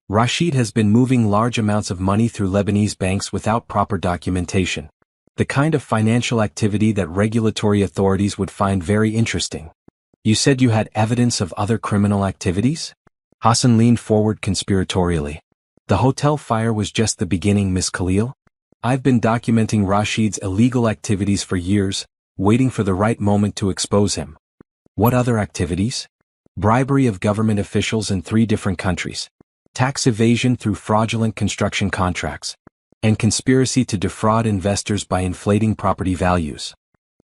Rashid has been moving large amounts of money through Lebanese banks without proper documentation. The kind of financial activity that regulatory authorities would find very interesting. You said you had evidence of other criminal activities? Hassan leaned forward conspiratorially. The hotel fire was just the beginning, Miss Khalil. I've been documenting Rashid's illegal activities for years, waiting for the right moment to expose him. What other activities? Bribery of government officials in 3 different countries. Tax evasion through fraudulent construction contracts. And conspiracy to defraud investors by inflating property values.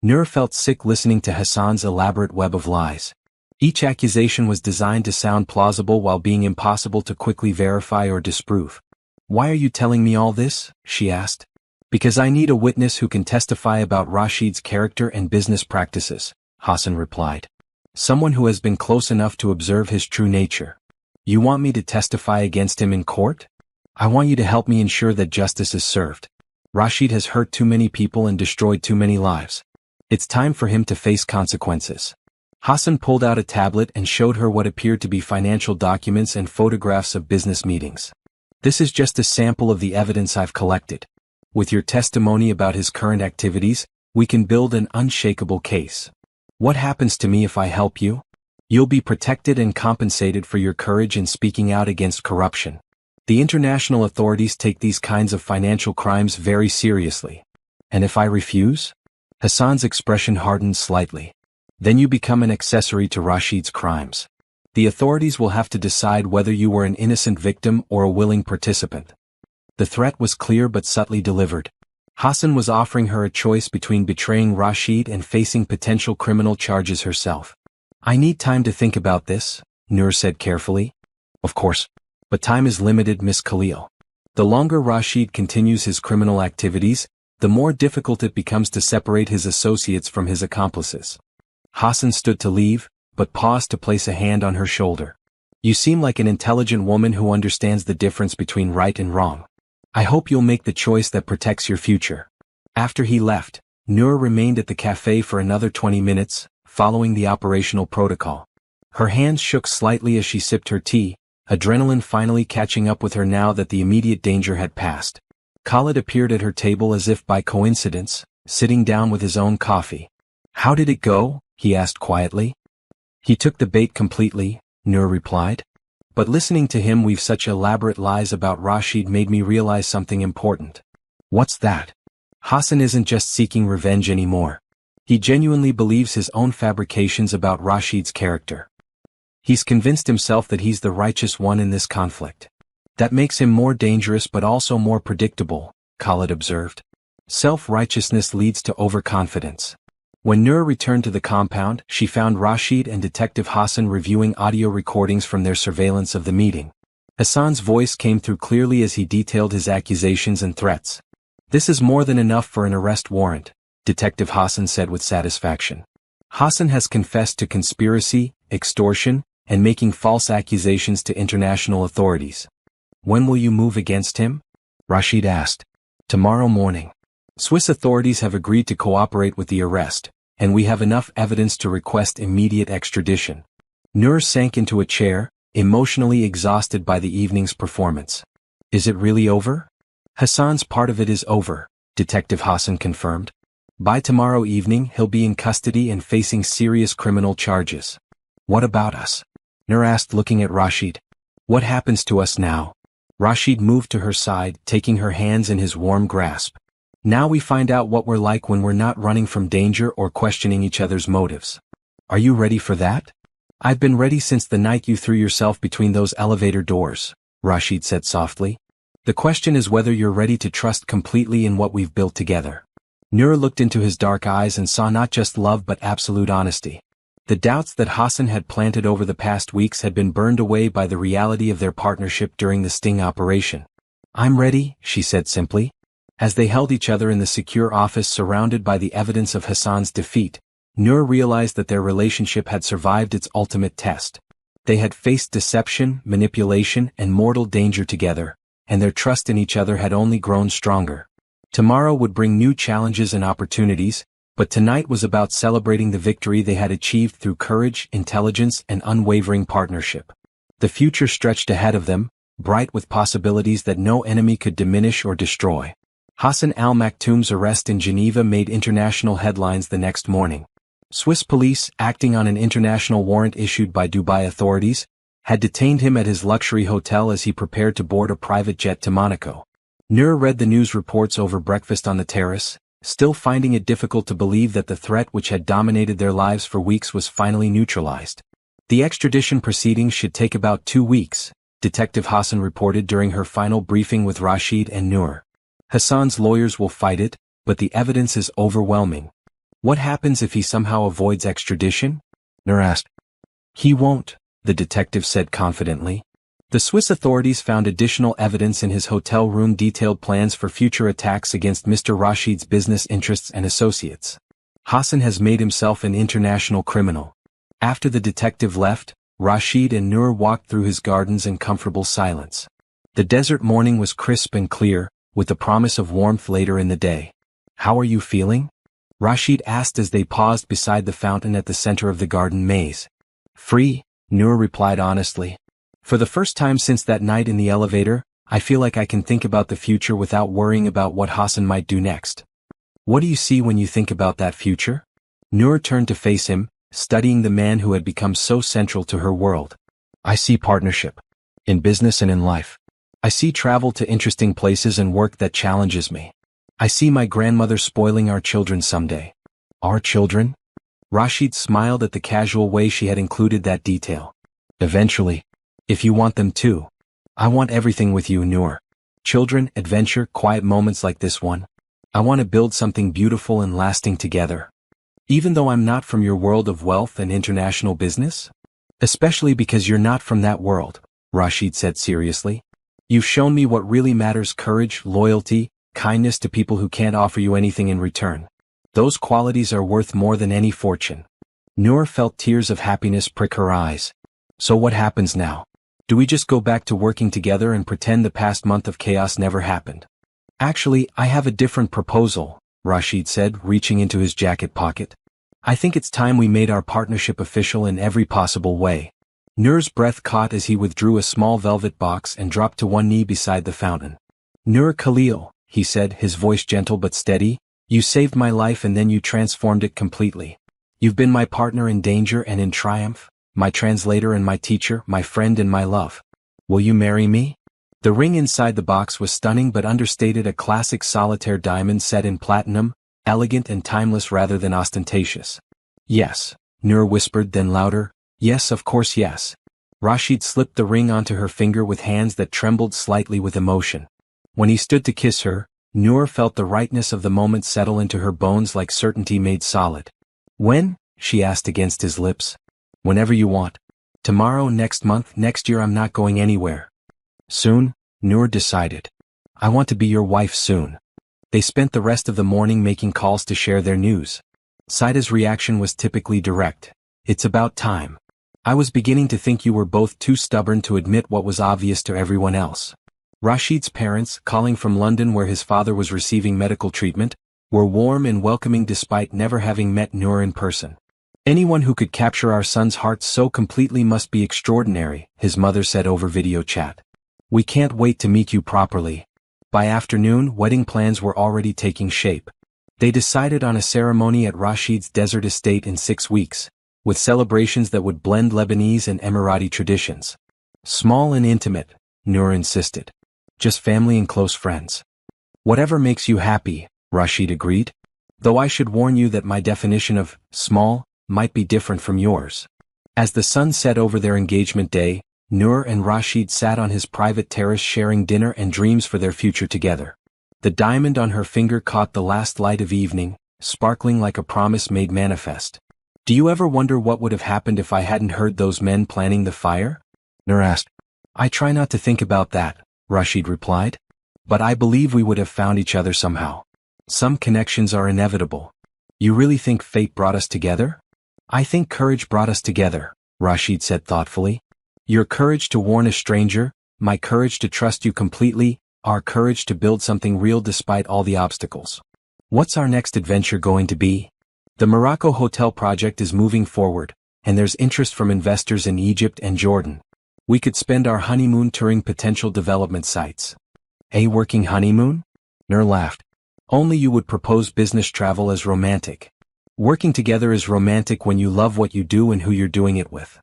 Noor felt sick listening to Hassan's elaborate web of lies. Each accusation was designed to sound plausible while being impossible to quickly verify or disprove. Why are you telling me all this? She asked. Because I need a witness who can testify about Rashid's character and business practices, Hassan replied. Someone who has been close enough to observe his true nature. You want me to testify against him in court? I want you to help me ensure that justice is served. Rashid has hurt too many people and destroyed too many lives. It's time for him to face consequences. Hassan pulled out a tablet and showed her what appeared to be financial documents and photographs of business meetings. This is just a sample of the evidence I've collected. With your testimony about his current activities, we can build an unshakable case. What happens to me if I help you? You'll be protected and compensated for your courage in speaking out against corruption. The international authorities take these kinds of financial crimes very seriously. And if I refuse? Hassan's expression hardened slightly. Then you become an accessory to Rashid's crimes. The authorities will have to decide whether you were an innocent victim or a willing participant. The threat was clear but subtly delivered. Hassan was offering her a choice between betraying Rashid and facing potential criminal charges herself. I need time to think about this, Noor said carefully. Of course. But time is limited, Miss Khalil. The longer Rashid continues his criminal activities, the more difficult it becomes to separate his associates from his accomplices. Hassan stood to leave, but paused to place a hand on her shoulder. You seem like an intelligent woman who understands the difference between right and wrong. I hope you'll make the choice that protects your future. After he left, Noor remained at the cafe for another 20 minutes, following the operational protocol. Her hands shook slightly as she sipped her tea, adrenaline finally catching up with her now that the immediate danger had passed. Khalid appeared at her table as if by coincidence, sitting down with his own coffee. "How did it go?" he asked quietly. "He took the bait completely," Noor replied. "But listening to him weave such elaborate lies about Rashid made me realize something important." "What's that?" "Hassan isn't just seeking revenge anymore. He genuinely believes his own fabrications about Rashid's character. He's convinced himself that he's the righteous one in this conflict. That makes him more dangerous but also more predictable," Khalid observed. "Self-righteousness leads to overconfidence." When Noor returned to the compound, she found Rashid and Detective Hassan reviewing audio recordings from their surveillance of the meeting. Hassan's voice came through clearly as he detailed his accusations and threats. "This is more than enough for an arrest warrant," Detective Hassan said with satisfaction. "Hassan has confessed to conspiracy, extortion, and making false accusations to international authorities." "When will you move against him?" Rashid asked. "Tomorrow morning. Swiss authorities have agreed to cooperate with the arrest, and we have enough evidence to request immediate extradition." Noor sank into a chair, emotionally exhausted by the evening's performance. "Is it really over?" "Hassan's part of it is over," Detective Hassan confirmed. "By tomorrow evening he'll be in custody and facing serious criminal charges." "What about us?" Noor asked, looking at Rashid. "What happens to us now?" Rashid moved to her side, taking her hands in his warm grasp. "Now we find out what we're like when we're not running from danger or questioning each other's motives. Are you ready for that?" "I've been ready since the night you threw yourself between those elevator doors," Rashid said softly. "The question is whether you're ready to trust completely in what we've built together." Noor looked into his dark eyes and saw not just love but absolute honesty. The doubts that Hassan had planted over the past weeks had been burned away by the reality of their partnership during the sting operation. "I'm ready," she said simply. As they held each other in the secure office surrounded by the evidence of Hassan's defeat, Noor realized that their relationship had survived its ultimate test. They had faced deception, manipulation, and mortal danger together, and their trust in each other had only grown stronger. Tomorrow would bring new challenges and opportunities, but tonight was about celebrating the victory they had achieved through courage, intelligence, and unwavering partnership. The future stretched ahead of them, bright with possibilities that no enemy could diminish or destroy. Hassan al-Maktoum's arrest in Geneva made international headlines the next morning. Swiss police, acting on an international warrant issued by Dubai authorities, had detained him at his luxury hotel as he prepared to board a private jet to Monaco. Noor read the news reports over breakfast on the terrace, still finding it difficult to believe that the threat which had dominated their lives for weeks was finally neutralized. "The extradition proceedings should take about 2 weeks," Detective Hassan reported during her final briefing with Rashid and Noor. "Hassan's lawyers will fight it, but the evidence is overwhelming." "What happens if he somehow avoids extradition?" Noor asked. "He won't," the detective said confidently. The Swiss authorities found additional evidence in his hotel room, detailed plans for future attacks against Mr. Rashid's business interests and associates. "Hassan has made himself an international criminal." After the detective left, Rashid and Noor walked through his gardens in comfortable silence. The desert morning was crisp and clear, with the promise of warmth later in the day. "How are you feeling?" Rashid asked as they paused beside the fountain at the center of the garden maze. "Free," Noor replied honestly. "For the first time since that night in the elevator, I feel like I can think about the future without worrying about what Hassan might do next." "What do you see when you think about that future?" Noor turned to face him, studying the man who had become so central to her world. "I see partnership. In business and in life. I see travel to interesting places and work that challenges me. I see my grandmother spoiling our children someday." "Our children?" Rashid smiled at the casual way she had included that detail. "Eventually. If you want them too. I want everything with you, Noor. Children, adventure, quiet moments like this one. I want to build something beautiful and lasting together. Even though I'm not from your world of wealth and international business? Especially because you're not from that world," Rashid said seriously. "You've shown me what really matters: courage, loyalty, kindness to people who can't offer you anything in return. Those qualities are worth more than any fortune." Noor felt tears of happiness prick her eyes. "So what happens now? Do we just go back to working together and pretend the past month of chaos never happened?" "Actually, I have a different proposal," Rashid said, reaching into his jacket pocket. "I think it's time we made our partnership official in every possible way." Noor's breath caught as he withdrew a small velvet box and dropped to one knee beside the fountain. "Noor Khalil," he said, his voice gentle but steady, "you saved my life and then you transformed it completely. You've been my partner in danger and in triumph, my translator and my teacher, my friend and my love. Will you marry me?" The ring inside the box was stunning but understated, a classic solitaire diamond set in platinum, elegant and timeless rather than ostentatious. "Yes," Noor whispered, then louder, "Yes, of course, yes." Rashid slipped the ring onto her finger with hands that trembled slightly with emotion. When he stood to kiss her, Noor felt the rightness of the moment settle into her bones like certainty made solid. "When?" she asked against his lips. "Whenever you want. Tomorrow, next month, next year, I'm not going anywhere." "Soon?" Noor decided. "I want to be your wife soon." They spent the rest of the morning making calls to share their news. Saida's reaction was typically direct. "It's about time. I was beginning to think you were both too stubborn to admit what was obvious to everyone else." Rashid's parents, calling from London where his father was receiving medical treatment, were warm and welcoming despite never having met Noor in person. "Anyone who could capture our son's heart so completely must be extraordinary," his mother said over video chat. "We can't wait to meet you properly." By afternoon, wedding plans were already taking shape. They decided on a ceremony at Rashid's desert estate in 6 weeks, with celebrations that would blend Lebanese and Emirati traditions. "Small and intimate," Noor insisted. "Just family and close friends." "Whatever makes you happy," Rashid agreed. "Though I should warn you that my definition of small might be different from yours." As the sun set over their engagement day, Noor and Rashid sat on his private terrace sharing dinner and dreams for their future together. The diamond on her finger caught the last light of evening, sparkling like a promise made manifest. "Do you ever wonder what would have happened if I hadn't heard those men planning the fire?" Noor asked. "I try not to think about that," Rashid replied. "But I believe we would have found each other somehow. Some connections are inevitable." "You really think fate brought us together?" "I think courage brought us together," Rashid said thoughtfully. "Your courage to warn a stranger, my courage to trust you completely, our courage to build something real despite all the obstacles." "What's our next adventure going to be?" "The Morocco hotel project is moving forward, and there's interest from investors in Egypt and Jordan. We could spend our honeymoon touring potential development sites." "A working honeymoon?" Noor laughed. "Only you would propose business travel as romantic. Working together is romantic when you love what you do and who you're doing it with."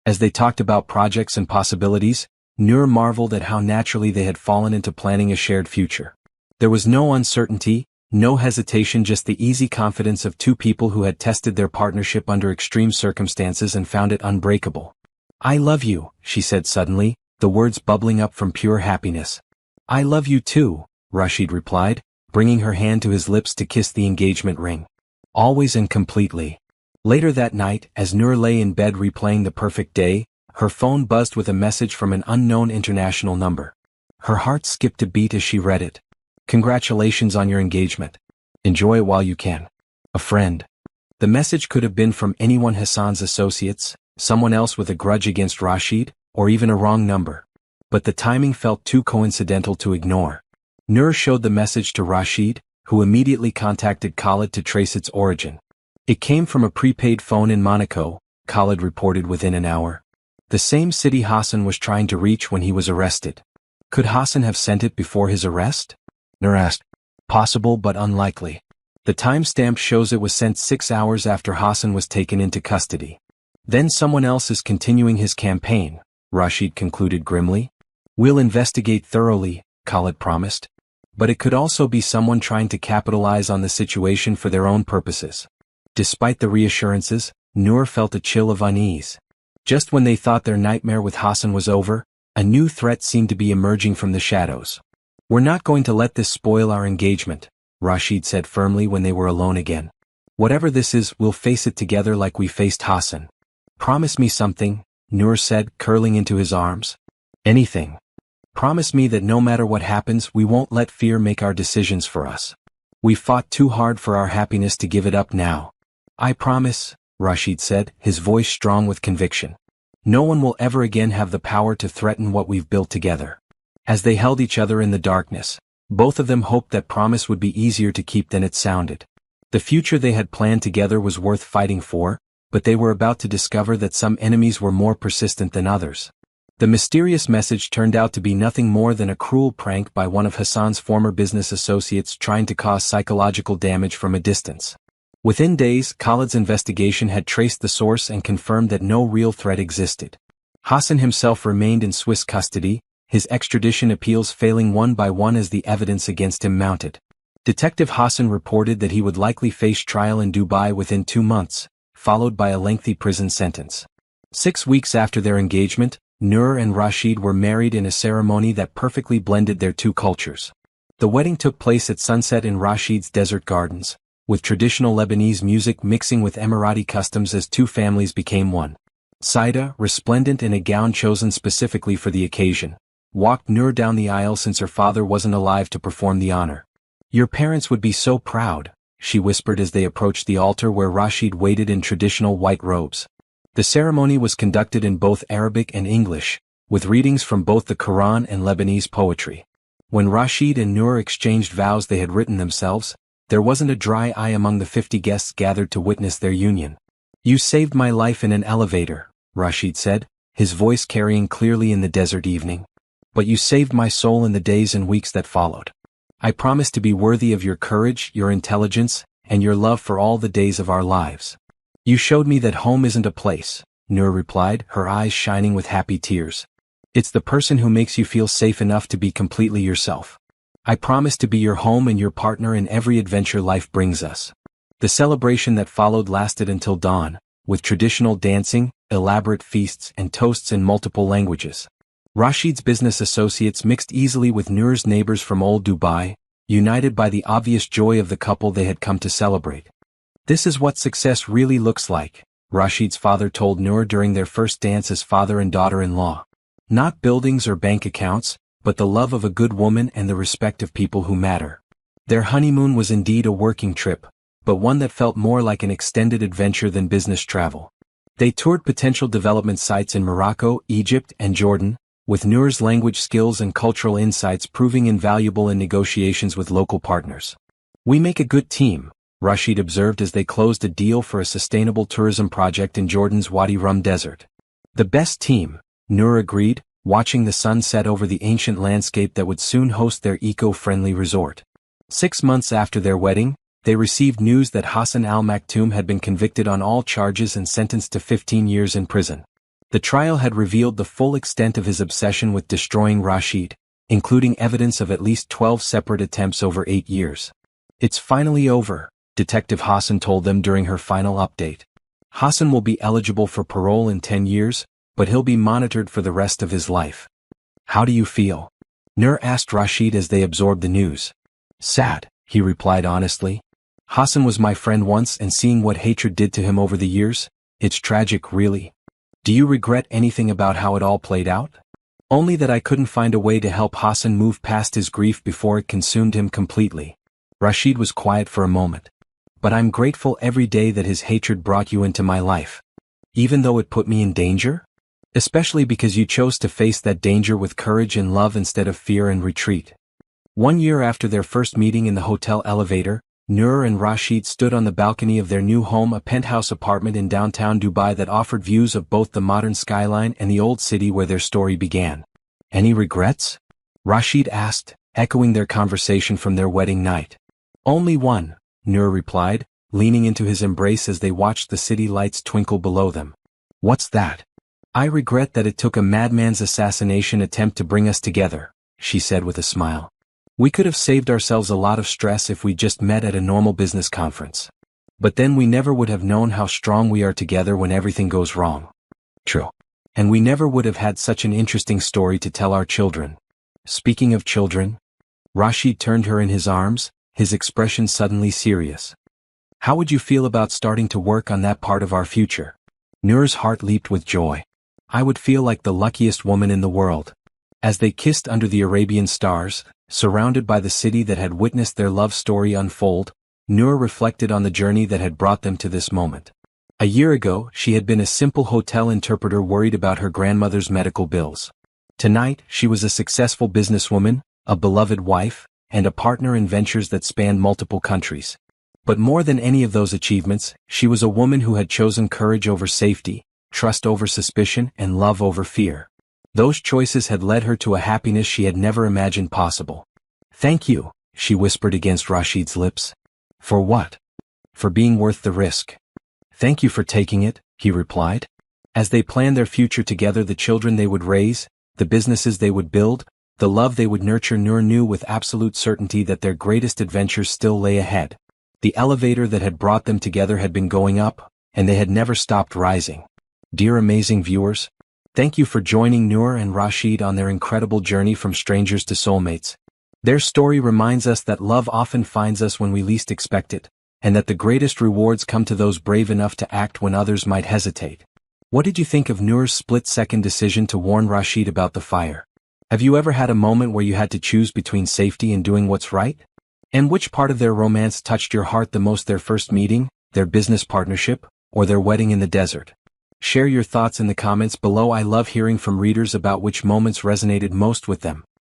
As they talked about projects and possibilities, Noor marveled at how naturally they had fallen into planning a shared future. There was no uncertainty, no hesitation, just the easy confidence of two people who had tested their partnership under extreme circumstances and found it unbreakable. "I love you," she said suddenly, the words bubbling up from pure happiness. "I love you too," Rashid replied, bringing her hand to his lips to kiss the engagement ring. "Always and completely." Later that night, as Noor lay in bed replaying the perfect day, her phone buzzed with a message from an unknown international number. Her heart skipped a beat as she read it. "Congratulations on your engagement. Enjoy it while you can. A friend." The message could have been from anyone, Hassan's associates, someone else with a grudge against Rashid, or even a wrong number. But the timing felt too coincidental to ignore. Noor showed the message to Rashid, who immediately contacted Khalid to trace its origin. "It came from a prepaid phone in Monaco," Khalid reported within an hour. "The same city Hassan was trying to reach when he was arrested." "Could Hassan have sent it before his arrest?" Noor asked. "Possible but unlikely. The timestamp shows it was sent 6 hours after Hassan was taken into custody." "Then someone else is continuing his campaign," Rashid concluded grimly. "We'll investigate thoroughly," Khalid promised. "But it could also be someone trying to capitalize on the situation for their own purposes." Despite the reassurances, Noor felt a chill of unease. Just when they thought their nightmare with Hassan was over, a new threat seemed to be emerging from the shadows. "We're not going to let this spoil our engagement," Rashid said firmly when they were alone again. "Whatever this is, we'll face it together like we faced Hassan." "Promise me something," Noor said, curling into his arms. "Anything. Promise me that no matter what happens, we won't let fear make our decisions for us. We've fought too hard for our happiness to give it up now." "I promise," Rashid said, his voice strong with conviction. "No one will ever again have the power to threaten what we've built together." As they held each other in the darkness, both of them hoped that promise would be easier to keep than it sounded. The future they had planned together was worth fighting for, but they were about to discover that some enemies were more persistent than others. The mysterious message turned out to be nothing more than a cruel prank by one of Hassan's former business associates trying to cause psychological damage from a distance. Within days, Khalid's investigation had traced the source and confirmed that no real threat existed. Hassan himself remained in Swiss custody, his extradition appeals failing one by one as the evidence against him mounted. Detective Hassan reported that he would likely face trial in Dubai within 2 months, followed by a lengthy prison sentence. 6 weeks after their engagement, Noor and Rashid were married in a ceremony that perfectly blended their two cultures. The wedding took place at sunset in Rashid's desert gardens, with traditional Lebanese music mixing with Emirati customs as two families became one. Saida, resplendent in a gown chosen specifically for the occasion, walked Noor down the aisle since her father wasn't alive to perform the honor. "Your parents would be so proud," she whispered as they approached the altar where Rashid waited in traditional white robes. The ceremony was conducted in both Arabic and English, with readings from both the Quran and Lebanese poetry. When Rashid and Noor exchanged vows they had written themselves, there wasn't a dry eye among the 50 guests gathered to witness their union. "You saved my life in an elevator," Rashid said, his voice carrying clearly in the desert evening. "But you saved my soul in the days and weeks that followed. I promise to be worthy of your courage, your intelligence, and your love for all the days of our lives." "You showed me that home isn't a place," Noor replied, her eyes shining with happy tears. "It's the person who makes you feel safe enough to be completely yourself. I promise to be your home and your partner in every adventure life brings us." The celebration that followed lasted until dawn, with traditional dancing, elaborate feasts, and toasts in multiple languages. Rashid's business associates mixed easily with Noor's neighbors from old Dubai, united by the obvious joy of the couple they had come to celebrate. "This is what success really looks like," Rashid's father told Noor during their first dance as father and daughter-in-law. "Not buildings or bank accounts, but the love of a good woman and the respect of people who matter." Their honeymoon was indeed a working trip, but one that felt more like an extended adventure than business travel. They toured potential development sites in Morocco, Egypt, and Jordan, with Noor's language skills and cultural insights proving invaluable in negotiations with local partners. "We make a good team," Rashid observed as they closed a deal for a sustainable tourism project in Jordan's Wadi Rum desert. "The best team," Noor agreed, watching the sun set over the ancient landscape that would soon host their eco-friendly resort. 6 months after their wedding, they received news that Hassan al-Maktoum had been convicted on all charges and sentenced to 15 years in prison. The trial had revealed the full extent of his obsession with destroying Rashid, including evidence of at least 12 separate attempts over 8 years. "It's finally over," Detective Hassan told them during her final update. "Hassan will be eligible for parole in 10 years, but he'll be monitored for the rest of his life." "How do you feel?" Noor asked Rashid as they absorbed the news. "Sad," he replied honestly. "Hassan was my friend once and seeing what hatred did to him over the years, it's tragic really." "Do you regret anything about how it all played out?" "Only that I couldn't find a way to help Hassan move past his grief before it consumed him completely." Rashid was quiet for a moment. "But I'm grateful every day that his hatred brought you into my life. Even though it put me in danger? Especially because you chose to face that danger with courage and love instead of fear and retreat." 1 year after their first meeting in the hotel elevator, Noor and Rashid stood on the balcony of their new home, a penthouse apartment in downtown Dubai that offered views of both the modern skyline and the old city where their story began. "Any regrets?" Rashid asked, echoing their conversation from their wedding night. "Only one," Noor replied, leaning into his embrace as they watched the city lights twinkle below them. "What's that?" "I regret that it took a madman's assassination attempt to bring us together," she said with a smile. "We could have saved ourselves a lot of stress if we just met at a normal business conference. But then we never would have known how strong we are together when everything goes wrong." "True. And we never would have had such an interesting story to tell our children." "Speaking of children," Rashid turned her in his arms, his expression suddenly serious. "How would you feel about starting to work on that part of our future?" Noor's heart leaped with joy. "I would feel like the luckiest woman in the world." As they kissed under the Arabian stars, surrounded by the city that had witnessed their love story unfold, Noor reflected on the journey that had brought them to this moment. A year ago, she had been a simple hotel interpreter worried about her grandmother's medical bills. Tonight, she was a successful businesswoman, a beloved wife, and a partner in ventures that spanned multiple countries. But more than any of those achievements, she was a woman who had chosen courage over safety, trust over suspicion, and love over fear. Those choices had led her to a happiness she had never imagined possible. "Thank you," she whispered against Rashid's lips. "For what?" "For being worth the risk." "Thank you for taking it," he replied. As they planned their future together, the children they would raise, the businesses they would build, the love they would nurture, Noor knew with absolute certainty that their greatest adventures still lay ahead. The elevator that had brought them together had been going up, and they had never stopped rising. Dear amazing viewers, thank you for joining Noor and Rashid on their incredible journey from strangers to soulmates. Their story reminds us that love often finds us when we least expect it, and that the greatest rewards come to those brave enough to act when others might hesitate. What did you think of Noor's split-second decision to warn Rashid about the fire? Have you ever had a moment where you had to choose between safety and doing what's right? And which part of their romance touched your heart the most, their first meeting, their business partnership, or their wedding in the desert? Share your thoughts in the comments below. I love hearing from readers about which moments resonated most with them.